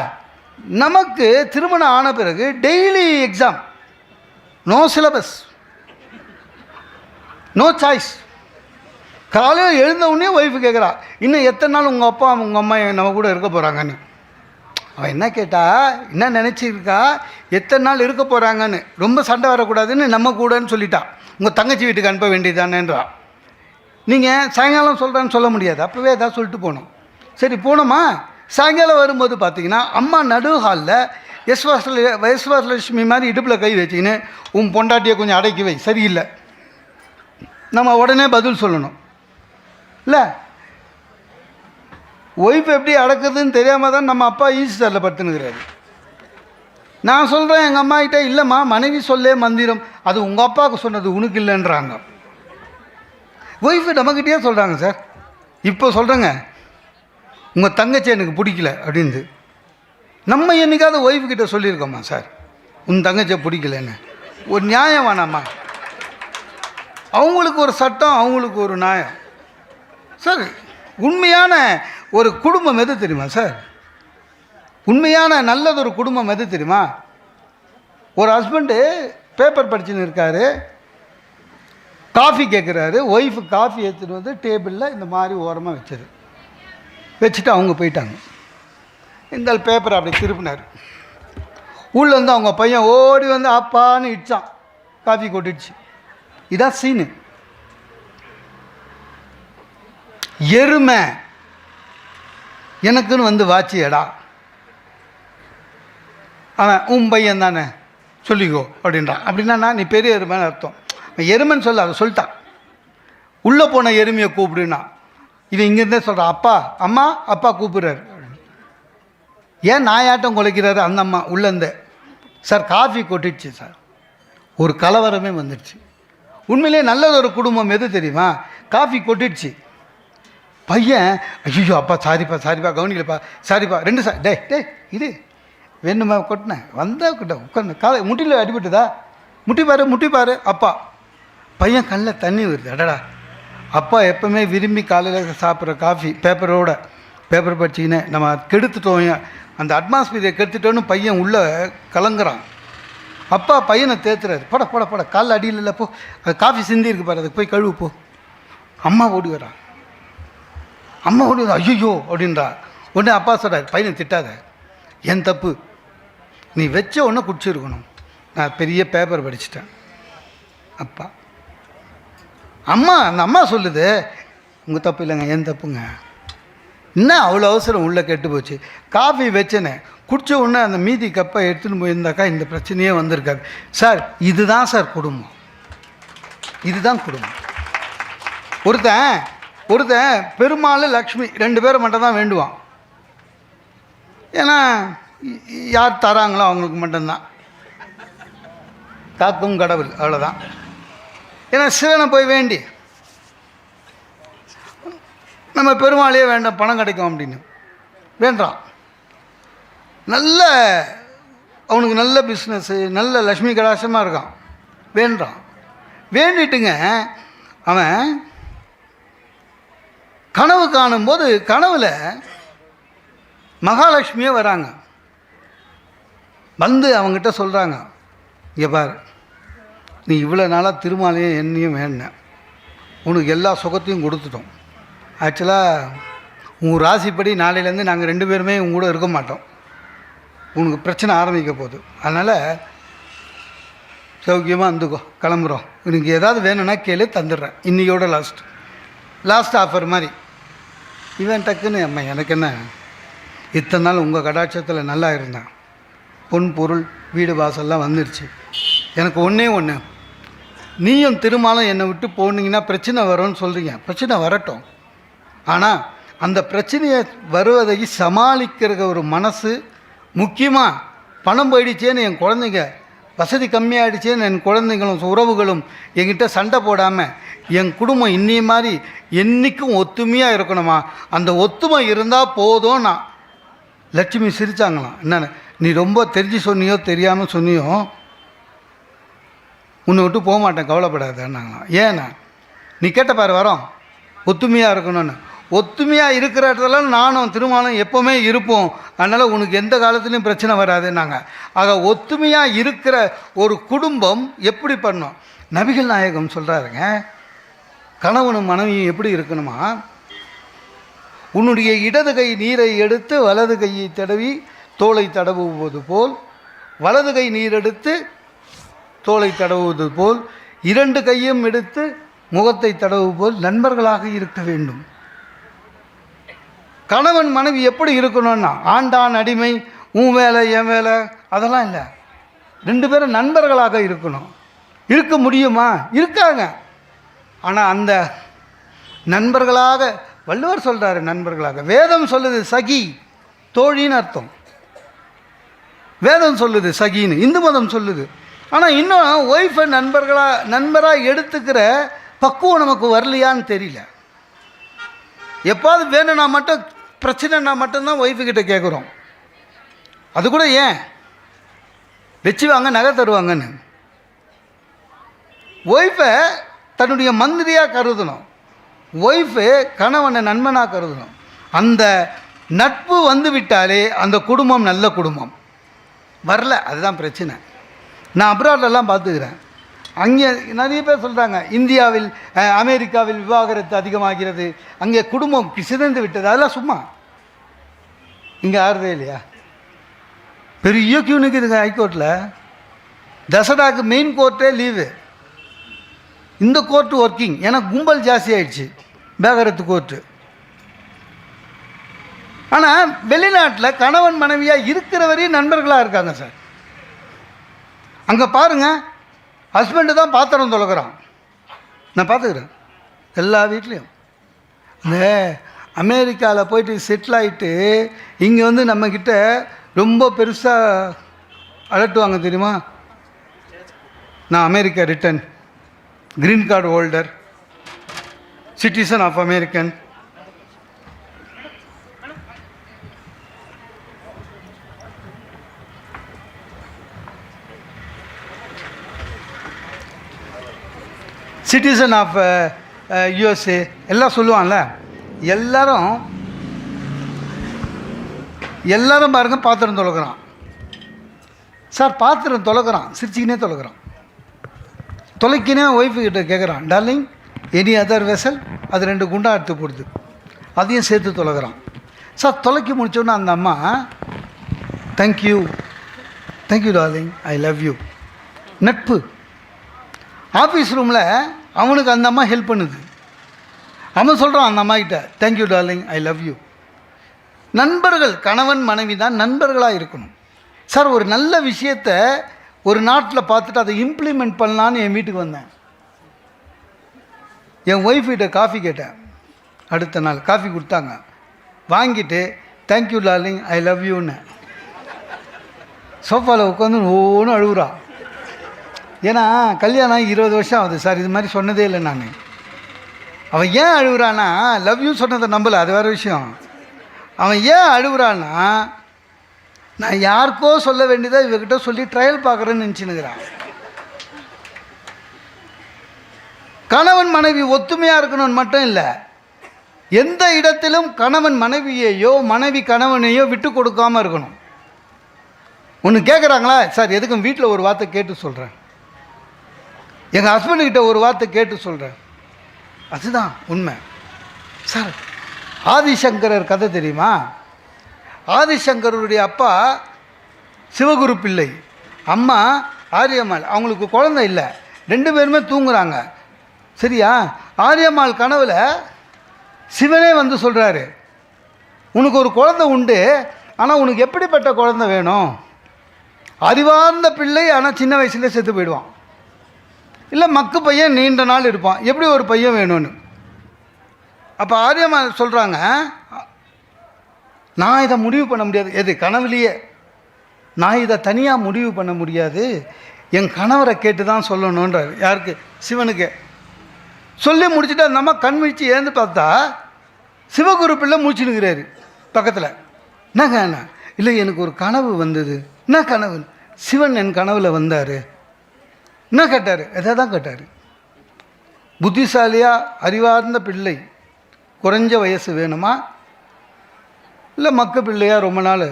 நமக்கு திருமணம் ஆன பிறகு daily exam, no syllabus, no choice. காலையில் எழுந்த உடனே ஒய்ஃபு கேட்குறா, இன்னும் எத்தனை நாள் உங்கள் அப்பா உங்கள் அம்மா நம்ம கூட இருக்க போகிறாங்கன்னு. அவன் என்ன கேட்டால் என்ன நினச்சிருக்கா, எத்தனை நாள் இருக்க போகிறாங்கன்னு. ரொம்ப சண்டை வரக்கூடாதுன்னு நம்ம கூடன்னு சொல்லிட்டான். உங்கள் தங்கச்சி வீட்டுக்கு அனுப்ப வேண்டியதானேன்றா. நீங்கள் சாயங்காலம் சொல்கிறேன்னு சொல்ல முடியாது, அப்போவே ஏதாவது சொல்லிட்டு போகணும். சரி போனோமா, சாயங்காலம் வரும்போது பார்த்தீங்கன்னா அம்மா நடு ஹாலில் எஸ்வாசலட்சுமி மாதிரி இடுப்பில் கை வச்சின்னு உன் பொண்டாட்டியை கொஞ்சம் அடக்கி வை, சரியில்லை. நம்ம உடனே பதில் சொல்லணும். இல்லை, ஒய்ஃப் எப்படி அடக்குதுன்னு தெரியாமல் தான் நம்ம அப்பா ஈஸ்டரில் படுத்துனுக்கிறாரு. நான் சொல்கிறேன் எங்கள் அம்மா கிட்டே, இல்லைம்மா மனைவி சொல்லே மந்திரம், அது உங்கள் அப்பாவுக்கு சொன்னது உனக்கு இல்லைன்றாங்க. ஒய்ஃபு நம்மக்கிட்டே சொல்கிறாங்க சார். இப்போ சொல்கிறேங்க, உங்கள் தங்கச்சி எனக்கு பிடிக்கல அப்படின்னு. நம்ம என்றைக்காவது ஒய்ஃபுக்கிட்ட சொல்லியிருக்கோம்மா சார் உன் தங்கச்சியை பிடிக்கலன்னு? ஒரு நியாயம் வேணாம்மா? அவங்களுக்கு ஒரு சட்டம், அவங்களுக்கு ஒரு நியாயம் சார். உண்மையான ஒரு குடும்பம் எது தெரியுமா சார்? உண்மையான நல்லதொரு குடும்பம் எது தெரியுமா? ஒரு ஹஸ்பண்டு பேப்பர் படிச்சுன்னு இருக்காரு, காஃபி கேட்குறாரு. ஒய்ஃபு காஃபி எடுத்துகிட்டு வந்து டேபிளில் இந்த மாதிரி ஓரமாக வச்சுட்டு அவங்க போயிட்டாங்க. இந்த பேப்பரை அப்படி திருப்பினார். உள்ளேருந்து அவங்க பையன் ஓடி வந்து அப்பான்னு இடிச்சான், காஃபி கொட்டிடுச்சு. இதான் சீனு. எருமை எனக்குன்னு வந்து வாச்சியடா, அவன் உன் பையன் தானே சொல்லிக்கோ அப்படின்றான். அப்படின்னா நீ பெரிய எருமைன்னு அர்த்தம். எருமைன்னு சொல்ல, அதை சொல்லிட்டான். உள்ளே போன எருமையை கூப்பிடுனா இவன் இங்கேருந்தே சொல்கிறான், அப்பா அம்மா அப்பா கூப்பிடுறாரு. ஏன் நாயாட்டம் குலைக்கிறாரு அந்த அம்மா உள்ளேருந்தே? சார் காஃபி கொட்டிடுச்சு சார், ஒரு கலவரமே வந்துடுச்சு. உண்மையிலே நல்லது ஒரு குடும்பம் எது தெரியுமா? காஃபி கொட்டிடுச்சு. பையன் ஐயோ அப்பா சாரிப்பா சாரிப்பா கவனிக்கலப்பா சாரிப்பா 2 சார் டே இது வேணுமா கொட்டினேன் வந்தால் கிட்ட உட்காந்து காலை முட்டியில் அடிபட்டுதா, முட்டி பாரு அப்பா. பையன் கண்ணில் தண்ணி வருது. அடடா, அப்பா எப்போவுமே விரும்பி காலையில் சாப்பிட்ற காஃபி பேப்பர் படிச்சிக்கினே நம்ம கெடுத்துட்டோம், அந்த அட்மாஸ்பியரை கெடுத்துட்டோன்னு பையன் உள்ளே கலங்குறான். அப்பா பையனை தேத்துறாரு, பட காலில் அடியில் இல்லை போ, அது காஃபி சிந்தி இருக்கு பாரு, அதுக்கு போய் கழுவு போ. அம்மா ஓடி வரா, ஐயோ அப்படின்றா. உடனே அப்பா சொல்கிறார், பையனை திட்டாத, என் தப்பு, நீ வச்ச உடனே குடிச்சிருக்கணும், நான் பெரிய பேப்பர் படிச்சிட்டேன். அப்பா அந்த அம்மா சொல்லுது, உங்கள் தப்பு இல்லைங்க, என் தப்புங்க. என்ன அவ்வளோ அவசரம் உள்ளே கெட்டு போச்சு, காஃபி வச்சேனே குடித்த உடனே அந்த மீதி கப்பை எடுத்துன்னு போயிருந்தாக்கா இந்த பிரச்சனையே வந்திருக்காது சார். இதுதான் சார் குடும்பம், இதுதான் குடும்பம். ஒருத்தன் பெருமாள் லக்ஷ்மி 2 பேரை மட்டும் தான் வேண்டுவான். ஏன்னா யார் தராங்களோ அவங்களுக்கு மட்டும்தான் காக்கும் கடவுள், அவ்வளோதான். ஏன்னா சிவனை போய் வேண்டி நம்ம பெருமாளையே வேண்டாம் பணம் கிடைக்கும் அப்படின்னு வேண்டாம். அவனுக்கு நல்ல பிஸ்னஸ்ஸு, நல்ல லக்ஷ்மி கடாட்சமாக இருக்கான், வேண்டாம். வேண்டிட்டுங்க அவன் கனவு காணும்போது கனவுல மகாலட்சுமியே வராங்க. வந்து அவங்ககிட்ட சொல்கிறாங்க, இங்கே பாரு, நீ இவ்வளோ நாளாக திருமாலையும் என்னையும் வேண்டினேன், உனக்கு எல்லா சுகத்தையும் கொடுத்துட்டோம். ஆக்சுவலாக உங்கள் ராசிப்படி நாளையிலேருந்து நாங்கள் 2 பேருமே உங்க கூட இருக்க மாட்டோம், உனக்கு பிரச்சனை ஆரம்பிக்க போகுது. அதனால் சௌக்கியமாக இருந்துக்கோ, கிளம்புறோம். உனக்கு ஏதாவது வேணும்னா கேளு, தந்துடுறேன், இன்றையோட லாஸ்ட் ஆஃபர் மாதிரி. இவன் டக்குன்னு அம்மா எனக்கு என்ன, இத்தனை நாள் உங்கள் கடாட்சத்தில் நல்லா இருந்தேன், பொன் பொருள் வீடு வாசல்லாம் வந்துடுச்சு, எனக்கு ஒன்று நீயும் திருமாலும் என்னை விட்டு போனீங்கன்னா பிரச்சனை வரும்னு சொல்கிறீங்க. பிரச்சனை வரட்டும், ஆனால் அந்த பிரச்சனையை வருவதை சமாளிக்கிற ஒரு மனசு முக்கியமாக. பணம் போயிடுச்சேன்னு என் குழந்தைங்க வசதி கம்மியாகிடுச்சேன்னு என் குழந்தைங்களும் உறவுகளும் என்கிட்ட சண்டை போடாமல் என் குடும்பம் இன்னி மாதிரி என்றைக்கும் ஒத்துமையாக இருக்கணுமா, அந்த ஒத்துமை இருந்தால் போதும். நான் லட்சுமி சிரித்தாங்களாம், என்னென்ன நீ ரொம்ப தெரிஞ்சு சொன்னியோ தெரியாமல் சொன்னியோ உன்னை விட்டு போக மாட்டேன், கவலைப்படாதேன்னாங்களாம். ஏன்னா நீ கேட்ட பாரு வரோம், ஒத்துமையாக இருக்கணும்னு. ஒத்துமையாக இருக்கிற இடத்துல நானும் திருமாலும் எப்போவுமே இருப்போம், அதனால் உனக்கு எந்த காலத்துலேயும் பிரச்சனை வராதுன்னாங்க. ஆக ஒத்துமையாக இருக்கிற ஒரு குடும்பம் எப்படி பண்ணணும்? நபிகள் நாயகம் சொல்கிறாருங்க, கணவனும் மனைவியும் எப்படி இருக்கணுமா, உன்னுடைய இடது கை நீரை எடுத்து வலது கையை தடவி தோளை தடவுவது போல், வலது கை நீர் எடுத்து தோளை தடவுவது போல், 2 கையும் எடுத்து முகத்தை தடவு போல் நண்பர்களாக இருக்க வேண்டும். கணவன் மனைவி எப்படி இருக்கணும்னா, ஆண்டான் அடிமை, உன் வேலை என் வேலை அதெல்லாம் இல்லை, 2 பேரும் நண்பர்களாக இருக்கணும். இருக்க முடியுமா? இருக்காங்க. ஆனால் நண்பர்களாக வள்ளுவர் சொல்கிறாரு, நண்பர்களாக. வேதம் சொல்லுது சகி, தோழின்னு அர்த்தம். வேதம் சொல்லுது சகின்னு, இந்து மதம் சொல்லுது. ஆனால் இன்னும் ஒய்ஃபை நண்பராக எடுத்துக்கிற பக்குவம் நமக்கு வரலையான்னு தெரியல. எப்பாவது வேணும்னா மட்டும், பிரச்சனைனா மட்டும்தான் ஒய்ஃபுக்கிட்ட கேட்குறோம். அது கூட ஏன் வச்சு வாங்க, நகை தருவாங்கன்னு. ஒய்ஃபை தன்னுடைய மந்திரியாக கருதணும், ஒய்ஃபு கணவனை நண்பனாக கருதணும். அந்த நட்பு வந்து விட்டாலே அந்த குடும்பம் நல்ல குடும்பம். வரல, அதுதான் பிரச்சனை. நான் அப்ராட்லலாம் பார்த்துக்கிறேன். அங்கே நிறைய பேர் சொல்கிறாங்க, இந்தியாவில் அமெரிக்காவில் விவாகரத்து அதிகமாகிறது, அங்கே குடும்பம் சிதைந்து விட்டது. அதெல்லாம் சும்மா. இங்கே ஆறுதே இல்லையா? பெரிய கியூ நிற்குதுங்க ஹைகோர்ட்டில். தசராக்கு மெயின் கோர்ட்டே லீவு, இந்த கோர்ட்டு ஒர்க்கிங். ஏன்னா கும்பல் ஜாஸ்தி ஆயிடுச்சு விவாகரத்து கோர்ட்டு. ஆனால் வெளிநாட்டில் கணவன் மனைவியாக இருக்கிற வரையும் நண்பர்களாக இருக்காங்க சார். அங்கே பாருங்கள், ஹஸ்பண்டு தான் பாத்திரம் தொலைக்கிறான். நான் பார்த்துக்கிறேன் எல்லா வீட்லேயும். இந்த அமெரிக்காவில் போயிட்டு செட்டில் ஆகிட்டு இங்கே வந்து நம்மக்கிட்ட ரொம்ப பெருசாக அலட்டுவாங்க தெரியுமா? நான் America return, green card holder, citizen of American. Citizen of USA எல்லாம் சொல்லுவான்ல. எல்லாரும் பாருங்கள் பாத்திரம் தொலைக்கிறான் சார். பாத்திரம் தொலைக்கிறான், சிரிச்சிக்கினே தொலைக்கிறான். தொலைக்கினே ஒய்ஃபுக்கிட்ட கேட்குறான், டார்லிங் எனி அதர் வெசல். அது 2 குண்டா எடுத்து போடுது, அதையும் சேர்த்து தொலைக்கிறான் சார். தொலைக்கி முடிச்சோன்னா அந்த அம்மா, thank you darling, I love you. நட்பு. ஆஃபீஸ் ரூமில் அவனுக்கு அந்த அம்மா ஹெல்ப் பண்ணுது. அவன் சொல்கிறான் அந்த அம்மாக்கிட்ட, thank you darling, I love you. நண்பர்கள், கணவன் மனைவி தான் நண்பர்களாக இருக்கணும் சார். ஒரு நல்ல விஷயத்தை ஒரு நாட்டில் பார்த்துட்டு அதை இம்ப்ளிமெண்ட் பண்ணலான்னு என் வீட்டுக்கு வந்தேன். என் ஒய்ஃப்கிட்ட காஃபி கேட்டேன். அடுத்த நாள் காஃபி கொடுத்தாங்க. வாங்கிட்டு தேங்க்யூ டார்லிங், ஐ லவ் யூன்னு சோஃபாவில் உட்காந்து ஒவ்வொன்றும் அழுகுறா. ஏன்னா கல்யாணம் 20 வருஷம் ஆகுது சார், இது மாதிரி சொன்னதே இல்லை நான். அவன் ஏன் அழுகுறான்னா, லவ் யூ சொன்னதை நம்பலை, அது வேறு விஷயம். அவன் ஏன் அழுகுறான்னா, நான் யாருக்கோ சொல்ல வேண்டியதை இவகிட்ட சொல்லி ட்ரையல் பார்க்குறேன்னு நினச்சினுக்கிறான். கணவன் மனைவி ஒத்துமையாக இருக்கணும்னு மட்டும் இல்லை, எந்த இடத்திலும் கணவன் மனைவியையோ மனைவி கணவனையோ விட்டு கொடுக்காமல் இருக்கணும். ஒன்று கேட்குறாங்களா சார், எதுக்கும் வீட்டில் ஒரு வார்த்தை கேட்டு சொல்கிறேன், எங்கள் ஹஸ்பண்டுக்கிட்ட ஒரு வார்த்தை கேட்டு சொல்கிறேன். அதுதான் உண்மை சார். ஆதிசங்கரர் கதை தெரியுமா? ஆதிசங்கருடைய அப்பா சிவகுரு பிள்ளை, அம்மா ஆரியம்மாள். அவங்களுக்கு குழந்தை இல்லை, 2 பேருமே தூங்குறாங்க. சரியா? ஆரியம்மாள் கனவில் சிவனே வந்து சொல்கிறாரு, உனக்கு ஒரு குழந்தை உண்டு, ஆனால் உனக்கு எப்படிப்பட்ட குழந்தை வேணும்? அறிவார்ந்த பிள்ளை, ஆனால் சின்ன வயசுலேயே செத்து போயிடுவான். இல்லை மக்கு பையன் நீண்ட நாள் இருப்பான், எப்படி ஒரு பையன் வேணும்னு. அப்போ ஆரியம்மா சொல்கிறாங்க, நான் இதை முடிவு பண்ண முடியாது. எது கனவுலையே நான் இதை தனியாக முடிவு பண்ண முடியாது, என் கணவரை கேட்டு தான் சொல்லணுன்றார். யாருக்கு? சிவனுக்கு. சொல்லி முடிச்சுட்டு அந்த அம்மா கண் விழிச்சு ஏந்து பார்த்தா சிவகுரு பிள்ளை மூச்சுனுக்கிறாரு பக்கத்தில். என்னங்க என்ன? இல்லை எனக்கு ஒரு கனவு வந்தது. என்ன கனவு? சிவன் என் கனவில் வந்தார். என்ன கேட்டார்? எதை தான் கேட்டார். புத்திசாலியாக அறிவார்ந்த பிள்ளை, குறைஞ்ச வயசு வேணுமா, இல்லை மக்க பிள்ளையா ரொம்ப நாள்?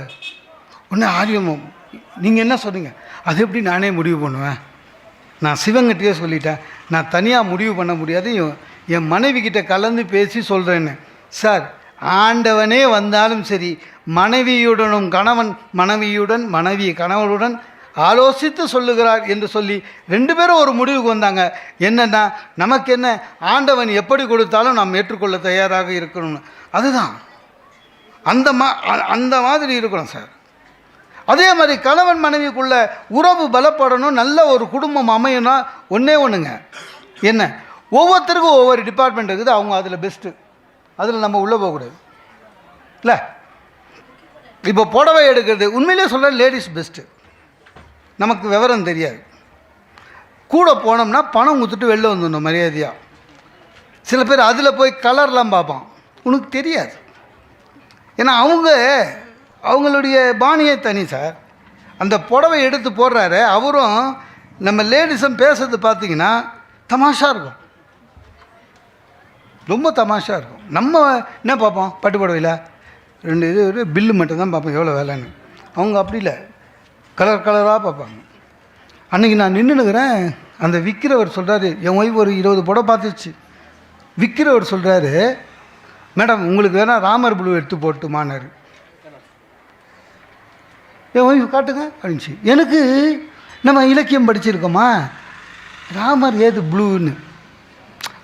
ஒன்று ஆரியமும், நீங்கள் என்ன சொன்னீங்க? அது எப்படி நானே முடிவு பண்ணுவேன்? நான் சிவங்கிட்டே சொல்லிட்டேன், நான் தனியாக முடிவு பண்ண முடியாது, என் மனைவி கிட்ட கலந்து பேசி சொல்கிறேன்னு. சார், ஆண்டவனே வந்தாலும் சரி, மனைவியுடனும் கணவன் மனைவியுடன், மனைவி கணவனுடன் ஆலோசித்து சொல்லுகிறார் என்று சொல்லி 2 பேரும் ஒரு முடிவுக்கு வந்தாங்க. என்னென்னா, நமக்கு என்ன, ஆண்டவன் எப்படி கொடுத்தாலும் நாம் ஏற்றுக்கொள்ள தயாராக இருக்கணும்னு. அதுதான் அந்த மாதிரி இருக்கணும் சார். அதே மாதிரி கணவன் மனைவிக்குள்ள உறவு பலப்படணும், நல்ல ஒரு குடும்பம் அமையணும். ஒன்றே ஒன்றுங்க, என்ன, ஒவ்வொருத்தருக்கும் ஒவ்வொரு டிபார்ட்மெண்ட் இருக்குது, அவங்க அதில் பெஸ்ட்டு, அதில் நம்ம உள்ளே போகக்கூடாது இல்லை. இப்போ புடவை எடுக்கிறது உண்மையிலே சொல்கிற லேடிஸ் பெஸ்ட்டு. நமக்கு விவரம் தெரியாது, கூட போனோம்னா பணம் கொடுத்துட்டு வெளில வந்துடணும் மரியாதையாக. சில பேர் அதில் போய் கலர்லாம் பார்ப்பான், உனக்கு தெரியாது. ஏன்னா அவங்களுடைய பாணியே தனி சார். அந்த புடவை எடுத்து போடுறாரு, அவரும் நம்ம லேடிஸும் பேசுறது பார்த்தீங்கன்னா தமாஷா இருக்கும், ரொம்ப தமாஷா இருக்கும். நம்ம என்ன பார்ப்போம், பட்டு புடவையில் 2 இது பில்லு மட்டும்தான் பார்ப்போம் எவ்வளோ வேலைன்னு. அவங்க அப்படி இல்லை, கலர் கலராக பார்ப்பாங்க. அன்றைக்கி நான் நின்றுனுக்கிறேன், அந்த விற்கிறவர் சொல்கிறாரு, என் ஒய்ஃப் ஒரு 20 புடவை பார்த்துச்சு. விற்கிறவர் சொல்கிறாரு, மேடம் உங்களுக்கு வேணால் ராமர் ப்ளூ எடுத்து போட்டுமானாரு. என் ஒய்ஃப் காட்டுங்க அப்படின்ச்சு. எனக்கு நம்ம இலக்கியம் படிச்சிருக்கோமா, ராமர் ஏது ப்ளூன்னு?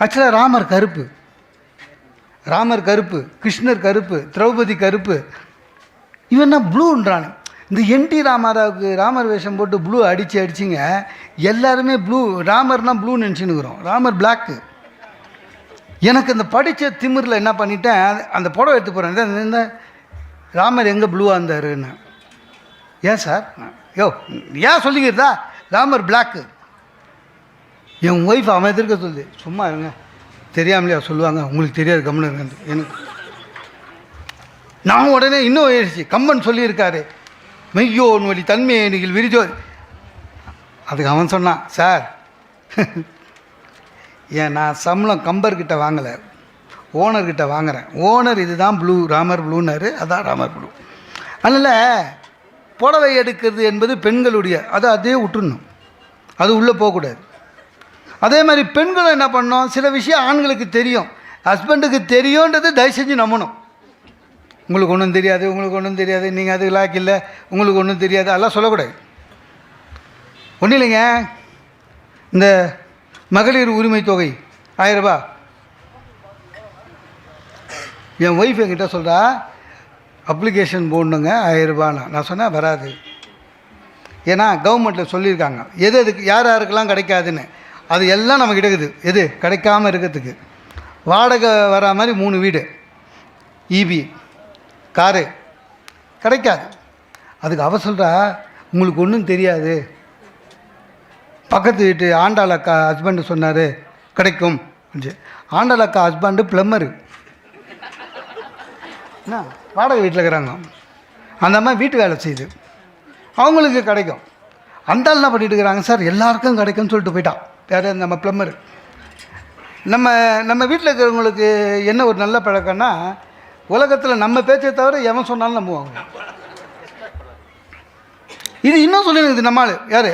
ஆக்சுவலாக ராமர் கருப்பு, கிருஷ்ணர் கருப்பு, திரௌபதி கருப்பு, இவன் தான் ப்ளூன்றானு. இந்த என்டி ராமாராவுக்கு ராமர் வேஷம் போட்டு ப்ளூ அடிச்சிங்க, எல்லாருமே ப்ளூ, ராமர்னால் ப்ளூ நினச்சின்னுக்குறோம், ராமர் பிளாக்கு. எனக்கு இந்த படித்த திமிரில் என்ன பண்ணிட்டேன், அந்த புடவை எடுத்து போகிறேன், இந்த ராமர் எங்கே ப்ளூவாக இருந்தாருன்னு. ஏன் சார், யோ ஏன் சொல்லிக்கிறதா, ராமர் பிளாக்கு. என் ஒய்ஃப் அவன் எதிர்க்க சொல்லுது, சும்மா இருங்க, தெரியாமலையா சொல்லுவாங்க, உங்களுக்கு தெரியாது கம்மன் இருங்க. எனக்கு நான் உடனே இன்னும் ஆயிடுச்சு, கம்மன் சொல்லியிருக்காரு, மெய்யோ வழி தன்மையை நீங்கள் விரிஜோ. அதுக்கு அவன் சொன்னான், சார் ஏன் நான் சம்பளம் கம்பர்கிட்ட வாங்கலை, ஓனர்கிட்ட வாங்குகிறேன். ஓனர் இதுதான் ப்ளூ, ராமர் ப்ளூன்னாரு, அதான் ராமர் ப்ளூ. அதனால் புடவை எடுக்கிறது என்பது பெண்களுடைய, அதை அதே விட்டுடணும், அது உள்ளே போகக்கூடாது. அதே மாதிரி பெண்களும் என்ன பண்ணோம், சில விஷயம் ஆண்களுக்கு தெரியும், ஹஸ்பண்டுக்கு தெரியுன்றது தயவு செஞ்சு நம்பணும். உங்களுக்கு ஒன்றும் தெரியாது, நீங்கள் அது லாக் இல்லை, உங்களுக்கு ஒன்றும் தெரியாது, அதெல்லாம் சொல்லக்கூடாது. ஒன்றும் இல்லைங்க, இந்த மகளிர் உரிமை தொகை 1000 ரூபா என் ஒய்ஃப் என்கிட்ட சொல்கிறா, அப்ளிகேஷன் போடணுங்க 1000 ரூபான்னு. நான் சொன்னேன் வராது, ஏன்னா கவர்மெண்ட்டில் சொல்லியிருக்காங்க எதுக்கு யார் யாருக்கெல்லாம் கிடைக்காதுன்னு. அது எல்லாம் நம்ம கிடைக்குது, எது கிடைக்காமல் இருக்கிறதுக்கு. வாடகை வரா மாதிரி 3 வீடு, இபி காரு கிடைக்காது. அதுக்கு அவ சொல்கிறா, உங்களுக்கு ஒன்றும் தெரியாது, பக்கத்து வீட்டு ஆண்டாள் அக்கா ஹஸ்பண்டு சொன்னார் கிடைக்கும். ஆண்டாள் அக்கா ஹஸ்பண்டு ப்ளம்மரு, என்ன வாடகை வீட்டில் இருக்கிறாங்க, அந்த அம்மா வீட்டு வேலை செய்யுது, அவங்களுக்கு கிடைக்கும். அந்த ஆள் என்ன பண்ணிட்டு இருக்கிறாங்க, சார் எல்லாருக்கும் கிடைக்கும்னு சொல்லிட்டு போயிட்டான். யார், நம்ம ப்ளம்மர். நம்ம வீட்டில் இருக்கிறவங்களுக்கு என்ன ஒரு நல்ல பழக்கம்னா, உலகத்தில் நம்ம பேச்சை தவிர எவன் சொன்னாலும் நம்புவாங்க. இது இன்னும் சொல்லிடுது நம்மால், யார்,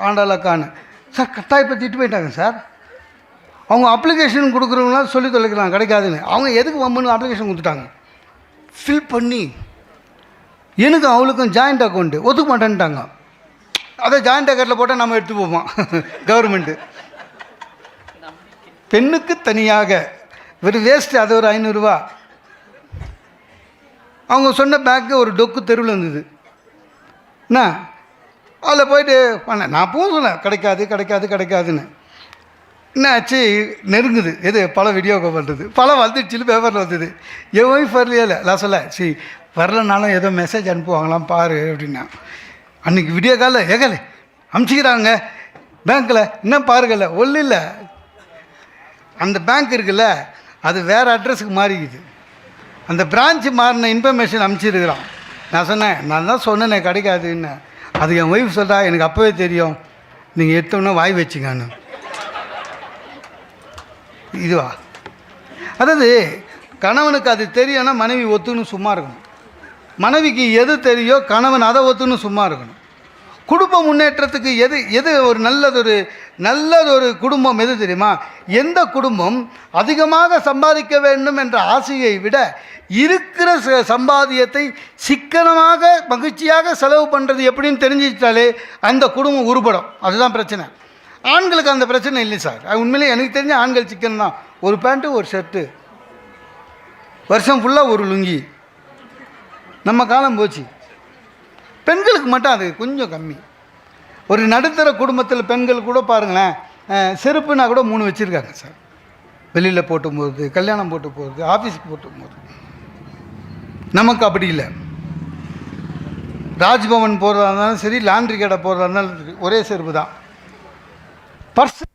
ஆண்டாளக்கான்னு. சார் கட்டாயப்படுத்திட்டு போயிட்டாங்க சார். அவங்க அப்ளிகேஷன் கொடுக்குறவங்களாம் சொல்லி தொலைக்கிறாங்க கிடைக்காதுன்னு. அவங்க எதுக்கு வம்புன்னு அப்ளிகேஷன் கொடுத்துட்டாங்க, ஃபில் பண்ணி. எனக்கு அவளுக்கும் ஜாயிண்ட் அக்கௌண்ட்டு ஒத்துக்க மாட்டேன்ட்டாங்க. அதை ஜாயிண்ட் அக்கௌண்ட்டில் போட்டால் நம்ம எடுத்து போவோம் கவர்மெண்ட்டு. பெண்ணுக்கு தனியாக வெறும் வேஸ்ட்டு, அது ஒரு 500 ரூபா. அவங்க சொன்ன பேக்கு ஒரு டொக்கு தெருவில் இருந்தது. என்ன அதில் போயிட்டு பண்ணேன், நான் பூ சொன்னேன் கிடைக்காதுன்னு. என்ன ஆச்சு, நெருங்குது, எது பல வீடியோ பண்ணுறது, பழம் வந்துடுச்சு, பேப்பரில் வந்தது. என் ஒய்ஃப் வரலையே இல்லை, நான் சொல்ல சரி வரலனாலும் ஏதோ மெசேஜ் அனுப்புவாங்களாம் பாரு அப்படின்னா. அன்றைக்கி விடியோ காலில் ஏகலை அமுச்சிக்கிறாங்க பேங்க்கில், இன்னும் பாருங்கல்ல ஒன்றும் இல்லை. அந்த பேங்க் இருக்குல்ல, அது வேறு அட்ரஸுக்கு மாறிக்குது. அந்த பிரான்ச்சு மாறின இன்ஃபர்மேஷன் அனுப்பிச்சிருக்கிறான். நான் சொன்னேன், நான் தான் சொன்னேனே கிடைக்காதுன்னு. அது என் ஒய்ஃப் சொல்கிறா, எனக்கு அப்போவே தெரியும், நீங்கள் எடுத்தோன்னே வாய் வச்சுங்கன்னு. இதுவா, அதாவது கணவனுக்கு அது தெரியும்னா மனைவி ஒத்துன்னு சும்மா இருக்கணும். மனைவிக்கு எது தெரியும், கணவன் அதை ஒத்துன்னு சும்மா இருக்கணும். குடும்ப முன்னேற்றத்துக்கு எது ஒரு நல்லதொரு குடும்பம் எது தெரியுமா? எந்த குடும்பம் அதிகமாக சம்பாதிக்க வேண்டும் என்ற ஆசையை விட இருக்கிற சம்பாதியத்தை சிக்கனமாக மகிழ்ச்சியாக செலவு பண்ணுறது எப்படின்னு தெரிஞ்சிட்டாலே அந்த குடும்பம் உருப்படும். அதுதான் பிரச்சனை. ஆண்களுக்கு அந்த பிரச்சனை இல்லை சார். உண்மையிலே எனக்கு தெரிஞ்ச ஆண்கள் சிக்கன் தான். ஒரு பேண்ட்டு ஒரு ஷர்ட்டு, வருஷம் ஃபுல்லாக ஒரு லுங்கி. நம்ம காலம் போச்சு. பெண்களுக்கு மட்டும் அது கொஞ்சம் கம்மி. ஒரு நடுத்தர குடும்பத்தில் பெண்கள் கூட பாருங்களேன், செருப்புனா கூட 3 வச்சுருக்காங்க சார். வெளியில் போட்டு போகிறது, கல்யாணம் போட்டு போகிறது, ஆஃபீஸுக்கு போட்டு போகிறது. நமக்கு அப்படி இல்லை. ராஜ்பவன் போகிறதா இருந்தாலும் சரி, லாண்ட்ரி கடை போகிறதா இருந்தாலும் சரி, ஒரே செருப்பு தான். பர்ஸ்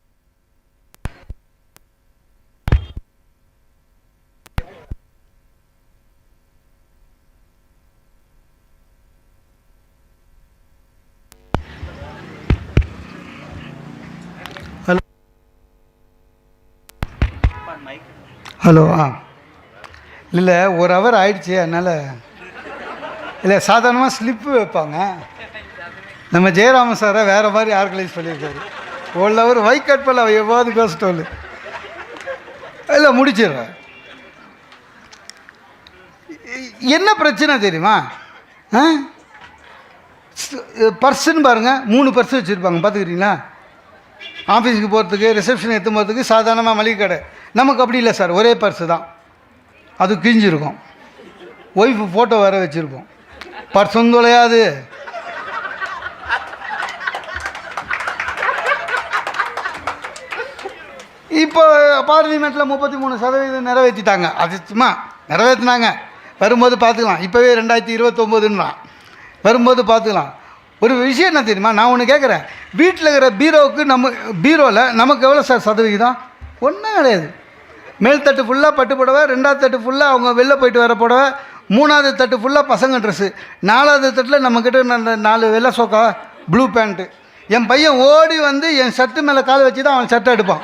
ஹலோ இல்லை 1 ஹவர் ஆயிடுச்சு, அதனால் இல்லை சாதாரணமாக ஸ்லிப்பு வைப்பாங்க. நம்ம ஜெயராமன் சாரை வேறு மாதிரி ஆர்கனைஸ் பண்ணியிருக்காரு. 1 ஹவர் வைக் கட் பண்ணல எவ்வாறு பேசிட்டோம் இல்லை முடிச்சிடுறேன். என்ன பிரச்சனை தெரியுமா? பர்ஸுன்னு பாருங்கள், 3 பர்ஸ் வச்சுருப்பாங்க பார்த்துக்கிறீங்களா? ஆஃபீஸுக்கு போகிறதுக்கு, ரிசப்ஷன் எடுத்து போகிறதுக்கு, சாதாரணமாக மளிகை கடை. நமக்கு அப்படி இல்லை சார், ஒரே பர்ஸு தான். அது கிழிஞ்சிருக்கும். ஒய்ஃபு ஃபோட்டோ வேறு வச்சுருப்போம். பர்ஸும் தொலையாது. இப்போ பார்லிமெண்ட்டில் 33% நிறைவேற்றிட்டாங்க. அது சும்மா நிறைவேற்றினாங்க, வரும்போது பார்த்துக்கலாம். இப்போவே 2029ன்றான், வரும்போது பார்த்துக்கலாம். ஒரு விஷயம் என்ன தெரியுமா? நான் ஒன்று கேட்குறேன். வீட்டில் இருக்கிற பீரோவில் நமக்கு எவ்வளோ சார் சதவிகிதம்? ஒன்றும் கிடையாது. மேல் தட்டு ஃபுல்லாக பட்டு புடவை, 2வது தட்டு ஃபுல்லாக அவங்க வெளில போயிட்டு வர புடவை, 3வது தட்டு ஃபுல்லாக பசங்க ட்ரெஸ்ஸு, 4வது தட்டில் நம்மக்கிட்ட 4 வெள்ளை சோக்கா, ப்ளூ பேண்ட்டு. என் பையன் ஓடி வந்து என் ஷர்ட்டு மேலே கால் வச்சு தான் அவன் ஷர்ட்டை எடுப்பான்.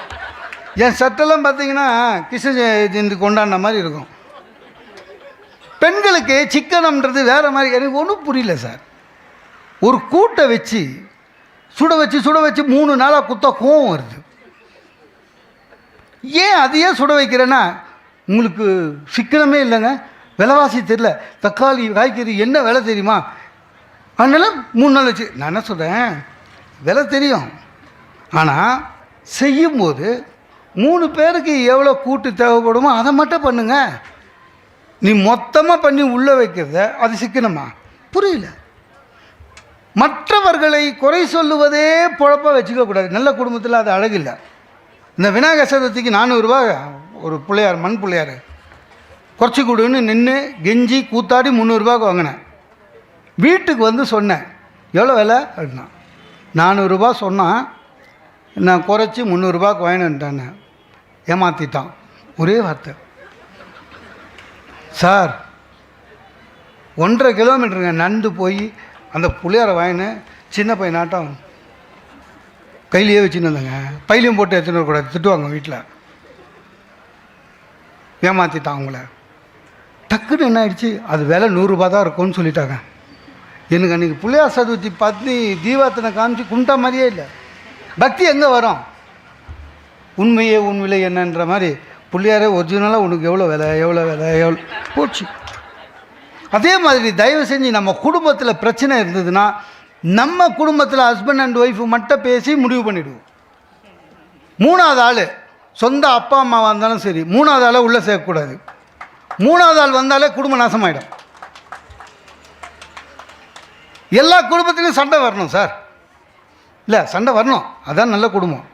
என் ஷர்ட்டெல்லாம் பார்த்தீங்கன்னா கிருஷ்ண ஜெயந்தி கொண்டாடின மாதிரி இருக்கும். பெண்களுக்கு சிக்கனம்ன்றது வேறு மாதிரி. எனக்கு ஒன்றும் புரியல சார். ஒரு கூட்டை வச்சு சுட வச்சு 3 நாளாக குத்தா கோவம் வருது. ஏன் அதையே சுட வைக்கிறேன்னா, உங்களுக்கு சிக்கனமே இல்லைங்க, விலைவாசி தெரியல, தக்காளி காய்கறி என்ன விலை தெரியுமா, அதனால 3 நாள் வச்சு. நான் என்ன சொல்கிறேன், விலை தெரியும், ஆனால் செய்யும்போது 3 பேருக்கு எவ்வளோ கூட்டு தேவைப்படுமோ அதை மட்டும் பண்ணுங்க. நீ மொத்தமாக பண்ணி உள்ளே வைக்கிறத அது சிக்கனமா? புரியல. மற்றவர்களை குறை சொல்லுவதே பொழப்பாக வச்சுக்கக்கூடாது. நல்ல குடும்பத்தில் அது அழகில்லை. இந்த விநாயகர் சதுர்த்திக்கு 400 ரூபா ஒரு பிள்ளையார், மண் பிள்ளையார் குறைச்சி கொடுன்னு நின்று கெஞ்சி கூத்தாடி 300 ரூபாய்க்கு வாங்கினேன். வீட்டுக்கு வந்து சொன்னேன், எவ்வளோ விலை அப்படின்னா. 400 ரூபா சொன்னான், நான் குறைச்சி 300 ரூபாய்க்கு வாங்கினேன்ட்டானே. ஏமாற்றிட்டான். ஒரே வார்த்தை. சார் 1.5 கிலோமீட்டருங்க நடந்து போய் அந்த புளியாரை வாங்கினேன். சின்ன பையனாட்டம் கையிலேயே வச்சுன்னு வந்தாங்க. பையிலையும் போட்டு எடுத்துன்னு வரக்கூடாது, திட்டுவாங்க வீட்டில். ஏமாற்றிட்டான் அவங்கள. டக்குன்னு என்ன ஆயிடுச்சு, அது விலை 100 ரூபா தான் இருக்கும்னு சொல்லிட்டாங்க. எனக்கு அன்றைக்கி பிள்ளையார் சதுர்த்தி பார்த்து தீபாத்தனை காமிச்சு கும்பிட்டா மாதிரியே இல்லை. பக்தி எங்கே வரும்? உண்மையே உன் விலை என்னன்ற மாதிரி பிள்ளையாரே ஒரிஜினலாக உனக்கு எவ்வளோ விலை போச்சு. அதே மாதிரி தயவு செஞ்சு நம்ம குடும்பத்தில் பிரச்சனை இருந்ததுன்னா, நம்ம குடும்பத்தில் ஹஸ்பண்ட் அண்ட் ஒய்ஃபு மட்டும் பேசி முடிவு பண்ணிவிடுவோம். 3வது ஆள், சொந்த அப்பா அம்மாவாக இருந்தாலும் சரி, 3வது ஆளை உள்ளே சேர்க்கக்கூடாது. 3வது ஆள் வந்தாலே குடும்பம் நாசமாயிடும். எல்லா குடும்பத்திலையும் சண்டை வரணும் சார். இல்லை, சண்டை வரணும், அதான் நல்ல குடும்பம்.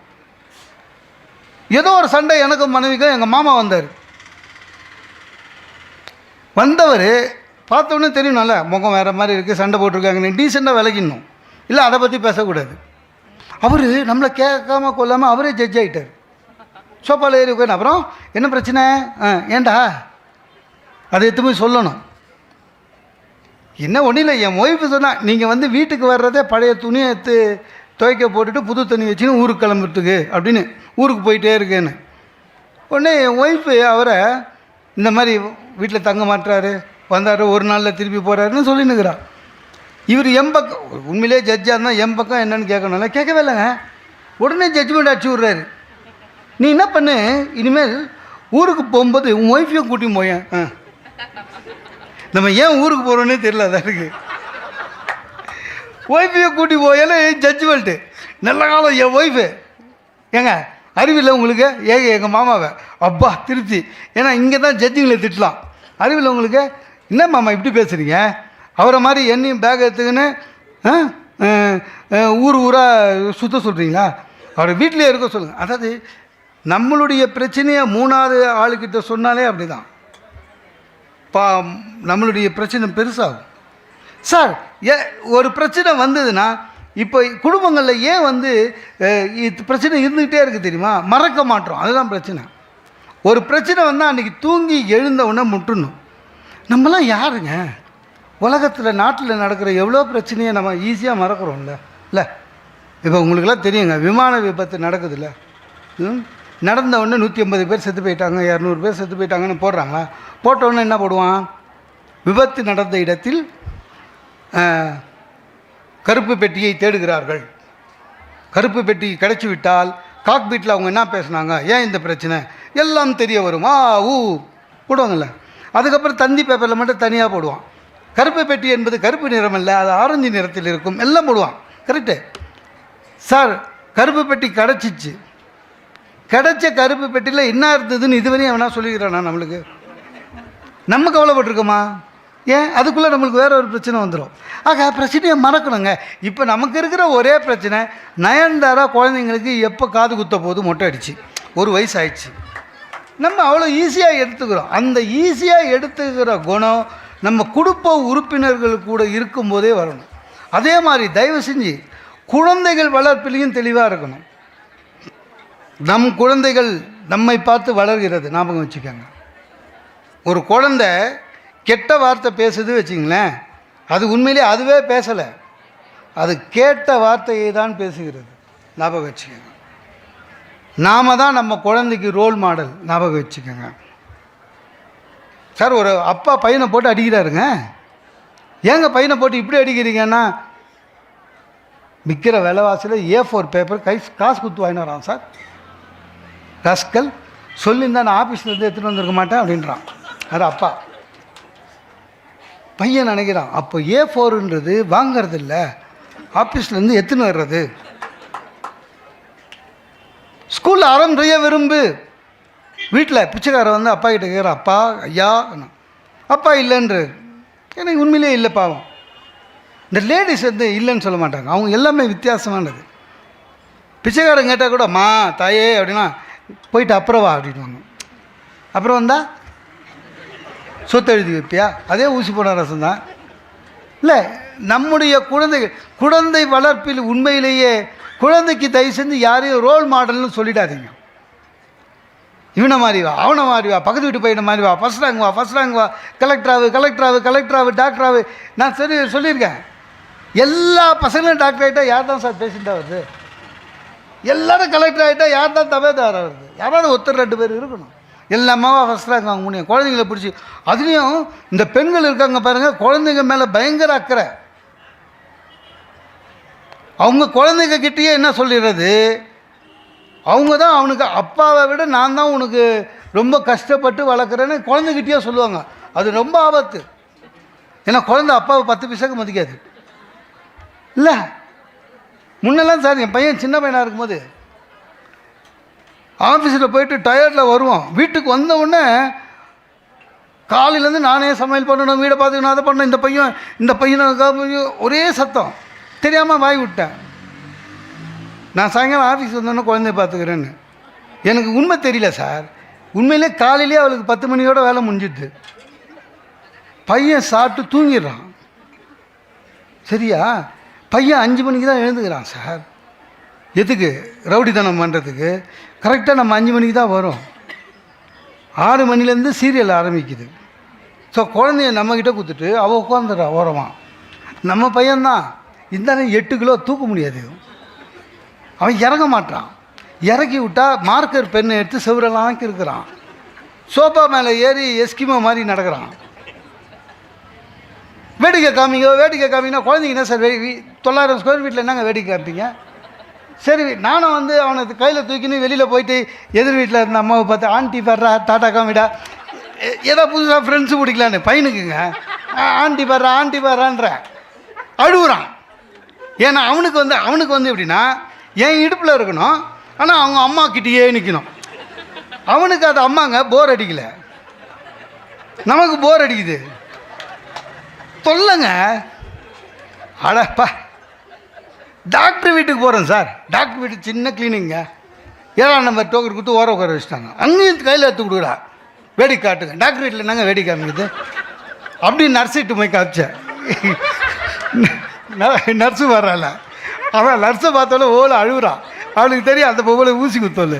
ஏதோ ஒரு சண்டை எனக்கும் மனைவிக்கும். எங்கள் மாமா வந்தவர் பார்த்தோன்னே தெரியணும்ல, முகம் வேறு மாதிரி இருக்குது, சண்டை போட்டிருக்காங்கன்னு டீசெண்டாக விலகிடணும். இல்லை, அதை பற்றி பேசக்கூடாது. அவர் நம்மளை கேட்காம கொள்ளாமல் அவரே ஜட்ஜ் ஆகிட்டார். சோப்பாவில் ஏறி உட்காந்து, அப்புறம் என்ன பிரச்சனை, ஏண்டா அதை எடுத்து போய் சொல்லணும். என்ன ஒன்றும் இல்லை, என் ஒய்ஃபு சொன்னால், நீங்கள் வந்து வீட்டுக்கு வர்றதே பழைய துணியை எடுத்து துவைக்க போட்டுட்டு புது தண்ணி வச்சுன்னு ஊருக்கு கிளம்புறதுக்கு அப்படின்னு ஊருக்கு போயிட்டே இருக்கேன்னு. உடனே என் ஒய்ஃபு அவரை இந்த மாதிரி வீட்டில் தங்க மாட்டுறாரு, வந்தார், ஒரு நாளில் திருப்பி போகிறாருன்னு சொல்லினுக்கிறார். இவர் எம்பக்கம் உண்மையிலே ஜட்ஜாக இருந்தால் எம்பக்கம் என்னன்னு கேட்கணும்ல, கேட்கவே இல்லைங்க. உடனே ஜட்ஜ்மெண்ட் அடிச்சு விட்றாரு. நீ என்ன பண்ணு, இனிமேல் ஊருக்கு போகும்போது உன் ஒய்ஃபையும் கூட்டி போயேன். நம்ம ஏன் ஊருக்கு போகிறோன்னே தெரியல. அதற்கு ஒய்ஃபையும் கூட்டி போயால ஜட்ஜ்மெண்ட்டு. நல்ல காலம் என் ஒய்ஃபு. ஏங்க அறிவில்லை உங்களுக்கு? எங்கள் மாமாவை அப்பா திருப்தி. ஏன்னா இங்கே தான் ஜட்ஜுங்களை திட்டலாம். அறிவில்லை உங்களுக்கு? என்ன மாமா இப்படி பேசுகிறீங்க? அவரை மாதிரி என்னையும் பேக் எடுத்துக்கின்னு ஊர் ஊராக சுற்ற சொல்கிறீங்களா? அவரை வீட்டிலே இருக்க சொல்லுங்கள். அதாவது நம்மளுடைய பிரச்சனையை 3வது ஆளுக்கிட்ட சொன்னாலே அப்படி தான் நம்மளுடைய பிரச்சனை பெருசாகும். சார் ஒரு பிரச்சனை வந்ததுன்னா இப்போ குடும்பங்களில் ஏன் பிரச்சனை இருந்துக்கிட்டே இருக்குது தெரியுமா? மறக்க மாட்டோம், அதுதான் பிரச்சனை. ஒரு பிரச்சனை வந்தால் அன்றைக்கி தூங்கி எழுந்த உடனே முட்டணும். நம்மளாம் யாருங்க? உலகத்தில் நாட்டில் நடக்கிற எவ்வளோ பிரச்சனையை நம்ம ஈஸியாக மறக்கிறோம்ல. இல்லை இப்போ உங்களுக்கெல்லாம் தெரியுங்க, விமான விபத்து நடக்குதுல்ல, நடந்த உடனே 150 பேர் செத்து போயிட்டாங்க, 200 பேர் செத்து போயிட்டாங்கன்னு போடுறாங்களா? போட்டவுடனே என்ன போடுவான்? விபத்து நடந்த இடத்தில் கருப்பு பெட்டியை தேடுகிறார்கள். கருப்பு பெட்டி கிடைச்சி விட்டால் காக்பீட்டில் அவங்க என்ன பேசுனாங்க, ஏன் இந்த பிரச்சனை எல்லாம் தெரிய வரும். போடுவாங்கல்ல. அதுக்கப்புறம் தந்தி பேப்பரில் மட்டும் தனியாக போடுவான். கருப்பு பெட்டி என்பது கருப்பு நிறம் அல்ல, அது ஆரஞ்சு நிறத்தில் இருக்கும், எல்லாம் போடுவான். Correct sir. கருப்பு பெட்டி கிடச்சிச்சு. கிடைச்ச கருப்பு பெட்டியில் என்ன இருந்ததுன்னு இதுவரையும் அவனா சொல்லிக்கிறானா? நம்மளுக்கு நம்ம கவலைப்பட்டிருக்கோமா? ஏன்? அதுக்குள்ளே நம்மளுக்கு வேற ஒரு பிரச்சனை வந்துடும். ஆக பிரச்சனையை மறக்கணுங்க. இப்போ நமக்கு இருக்கிற ஒரே பிரச்சனை, நயன்தாரா குழந்தைங்களுக்கு எப்போ காது குத்த போது மொட்டை அடிச்சு 1 வயசு ஆயிடுச்சு. நம்ம அவ்வளோ ஈஸியாக எடுத்துக்கிறோம். அந்த ஈஸியாக எடுத்துக்கிற குணம் நம்ம குடும்ப உறுப்பினர்கள் கூட இருக்கும்போதே வரணும். அதே மாதிரி தயவு செஞ்சு குழந்தைகள் வளர்ப்பிலையும் தெளிவாக இருக்கணும். நம் குழந்தைகள் நம்மை பார்த்து வளர்கிறது, ஞாபகம் வச்சுக்கோங்க. ஒரு குழந்தை கெட்ட வார்த்தை பேசுது வச்சுங்களேன், அது உண்மையிலே அதுவே பேசலை, அது கேட்ட வார்த்தையை தான் பேசுகிறது, ஞாபகம் வச்சுக்கோங்க. நாம தான் நம்ம குழந்தைக்கு ரோல் மாடல், ஞாபகம் வச்சுக்கோங்க. சார் ஒரு அப்பா பையனை போட்டு அடிக்கிறாருங்க. ஏங்க பையனை போட்டு இப்படி அடிக்கிறீங்கன்னா, விற்கிற விலைவாசியில் A4 பேப்பர் காசு குத்து வாங்கிட்டு வரான் சார். ரஸ்கல் சொல்லியிருந்தா நான் ஆஃபீஸ்லேருந்து எடுத்துகிட்டு வந்திருக்க மாட்டேன் அப்படின்றான். அது அப்பா. பையன் நினைக்கிறான் அப்போ A4ன்றது வாங்கிறது இல்லை, ஆஃபீஸ்லேருந்து எடுத்துன்னு வர்றது. ஸ்கூலில் அறம் செய்ய விரும்பு. வீட்டில் பிச்சைக்காரன் வந்து அப்பா கிட்ட கேட்குற, அப்பா ஐயா, அப்பா இல்லைன்ற. எனக்கு உண்மையிலே இல்லை பாவம். இந்த லேடிஸ் இல்லைன்னு சொல்ல மாட்டாங்க, அவங்க எல்லாமே வித்தியாசமானது. பிச்சைக்காரன் கேட்டால் கூட மா தாயே அப்படின்னா போயிட்டு அப்புறம் வா அப்படின்வாங்க. அப்புறம் வந்தால் சொத்து எழுதி வைப்பியா, அதே ஊசி போன ரசம் தான். இல்லை நம்முடைய குழந்தை வளர்ப்பில் உண்மையிலேயே குழந்தைக்கு தயவு செஞ்சு யாரையும் ரோல் மாடல்னு சொல்லிடாதீங்க. இவனை மாதிரி வா, அவனை மாதிரி வா, பக்கத்து வீட்டு பையனை மாதிரி வா, ஃபஸ்ட் ரேங்க் வா, கலெக்டராகு டாக்டராகு. நான் சொல்லியிருக்கேன், எல்லா பசங்களும் டாக்டர் ஆகிட்டா யார் தான் சார் பேசிட்டாக வருது? எல்லோரும் கலெக்டர் ஆகிட்டா யார் தான் தபேதாரா வருது? யாராவது 1-2 பேர் இருக்கணும். எல்லாமாவா ஃபஸ்ட் ரேங்க் வாங்க முடியும்? குழந்தைங்கள பிடிச்சி, அதுலேயும் இந்த பெண்கள் இருக்காங்க பாருங்கள், குழந்தைங்க மேலே பயங்கர அக்கறை. அவங்க குழந்தைங்க கிட்டேயே என்ன சொல்லிடுறது, அவங்க தான் அவனுக்கு அப்பாவை விட நான் தான் உனக்கு ரொம்ப கஷ்டப்பட்டு வளர்க்குறேன்னு குழந்தைகிட்டேயே சொல்லுவாங்க. அது ரொம்ப ஆபத்து. ஏன்னா குழந்தை அப்பாவை 10 பைசாக்கு மதிக்காது. இல்லை முன்னெல்லாம் சார், என் பையன் சின்ன பையனாக இருக்கும்போது ஆஃபீஸில் போயிட்டு டயர்டில் வருவான். வீட்டுக்கு வந்த உடனே காலையிலேருந்து நானே சமையல் பண்ணணும், வீடை பார்த்துக்கணும், அதை பண்ணணும். இந்த பையனை ஒரே சத்தம், தெரியாமல் வாய் விட்டேன். நான் சாயங்காலம் ஆஃபீஸ் வந்தோன்னே குழந்தைய பார்த்துக்கிறேன்னு. எனக்கு உண்மை தெரியல சார். உண்மையிலே காலையிலே அவளுக்கு 10 மணியோட வேலை முடிஞ்சிடுது. பையன் சாப்பிட்டு தூங்கிடுறான். சரியா? பையன் 5 மணிக்கு தான் எழுந்துக்கிறான் சார். எதுக்கு? ரவுடித்தனம் பண்ணுறதுக்கு. கரெக்டாக நம்ம 5 மணிக்கு தான் வரும். 6 மணிலேருந்து சீரியல் ஆரம்பிக்குது. ஸோ குழந்தைய நம்மக்கிட்ட கொடுத்துட்டு அவள் உட்காந்துடுறா ஓரமாக. நம்ம பையன்தான் இருந்தாலும் 8 கிலோ தூக்க முடியாது. அவன் இறங்க மாட்டான். இறக்கி விட்டால் மார்க்கர் பெண்ணை எடுத்து செவரெல்லாம் இருக்கிறான். சோஃபா மேலே ஏறி எஸ்கிமோ மாதிரி நடக்கிறான். வேடிக்கை காமிங்கன்னா குழந்தைங்க என்ன சார் 900 ஸ்கொயர் ஃபீட்டில் என்னங்க வேடிக்கை காமிப்பீங்க? சரி, நானும் அவனை கையில் தூக்கின்னு வெளியில் போயிட்டு எதிர் வீட்டில் இருந்த அம்மாவை பார்த்து ஆண்டி பாடுறா, டாட்டா காமிடா, ஏதோ புதுசாக ஃப்ரெண்ட்ஸு பிடிக்கலான்னு பையனுக்குங்க. ஆண்டி பாடுறான்ற அழுகுறான். ஏன்னா அவனுக்கு எப்படின்னா என் இடுப்பில் இருக்கணும், ஆனால் அவங்க அம்மா கிட்டேயே நிற்கணும். அவனுக்கு அது அம்மாங்க போர் அடிக்கலை, நமக்கு போர் அடிக்குது. தொல்லைங்க. அடப்பா டாக்டர் வீட்டுக்கு போகிறேன் சார். டாக்டர் வீட்டுக்கு சின்ன கிளீனிங்க. 7ஆம் நம்பர் டோக்கன் கொடுத்து ஓர உட்கார வச்சுட்டாங்க. அங்கேயும் கையில் எடுத்து கொடுக்குறா. வேடிக்கை காட்டுங்க. டாக்டர் வீட்டில் நாங்கள் வேடிக்கை காமிக்குது. அப்படி நர்ஸிட்டு போய் காமிச்சேன். நர்ஸு வர்றாள். அவன் நர்ஸை பார்த்தாலும் ஓலை அழுகுறான். அவளுக்கு தெரியும் அந்த பொம்பளை ஊசி குத்தோல்.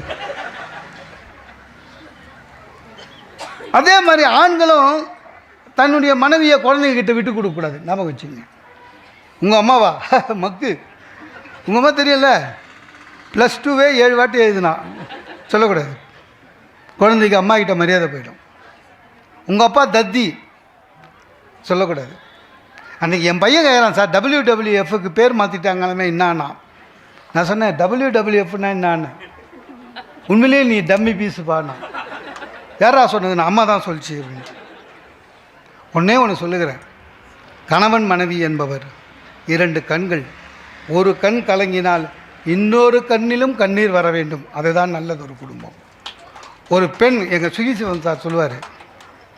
அதே மாதிரி ஆண்களும் தன்னுடைய மனைவியை குழந்தைகிட்ட விட்டு கொடுக்கக்கூடாது. ஞாபகம் வச்சுங்க. உங்கள் அம்மாவா மக்கு, உங்கள் அம்மா தெரியல, +2வே 7 வாட்டி எழுதுனா சொல்லக்கூடாது. குழந்தைக்கு அம்மா கிட்ட மரியாதை போயிடும். உங்கள் அப்பா தத்தி சொல்லக்கூடாது. அன்றைக்கி என் பையன் கேட்குறான், சார் WWFக்கு பேர் மாற்றிட்டாங்களாமே என்னான்னா. நான் சொன்னேன் WWFனா என்னான்னு. உண்மையிலேயே நீ டம்மி பீஸு பாடினா. யாரா சொன்னது? நான் அம்மா தான் சொல்லிச்சு அப்படின்னு. ஒன்றே ஒன்று சொல்லுகிறேன். கணவன் மனைவி என்பவர் 2 கண்கள். ஒரு கண் கலங்கினால் இன்னொரு கண்ணிலும் கண்ணீர் வர வேண்டும். அதுதான் நல்லது ஒரு குடும்பம். ஒரு பெண், எங்கள் சுகிசிவன் சார் சொல்லுவார்,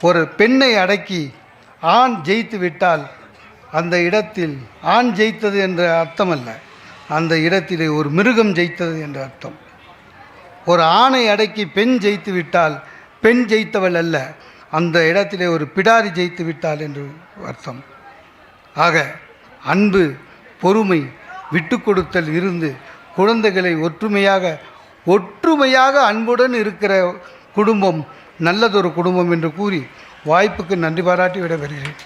ஒரு பெண்ணை அடக்கி ஆண் ஜெயித்து விட்டால் அந்த இடத்தில் ஆண் ஜெயித்தது என்ற அர்த்தம் அல்ல, அந்த இடத்திலே ஒரு மிருகம் ஜெயித்தது என்ற அர்த்தம். ஒரு ஆணை அடக்கி பெண் ஜெயித்து விட்டால் பெண் ஜெயித்தவள் அல்ல, அந்த இடத்திலே ஒரு பிடாரி ஜெயித்து விட்டாள் என்று அர்த்தம். ஆக அன்பு, பொறுமை, விட்டு கொடுத்தல் இருந்து குழந்தைகளை ஒற்றுமையாக அன்புடன் இருக்கிற குடும்பம் நல்லதொரு குடும்பம் என்று கூறி வாய்ப்புக்கு நன்றி பாராட்டி விடைபெறுகிறேன்.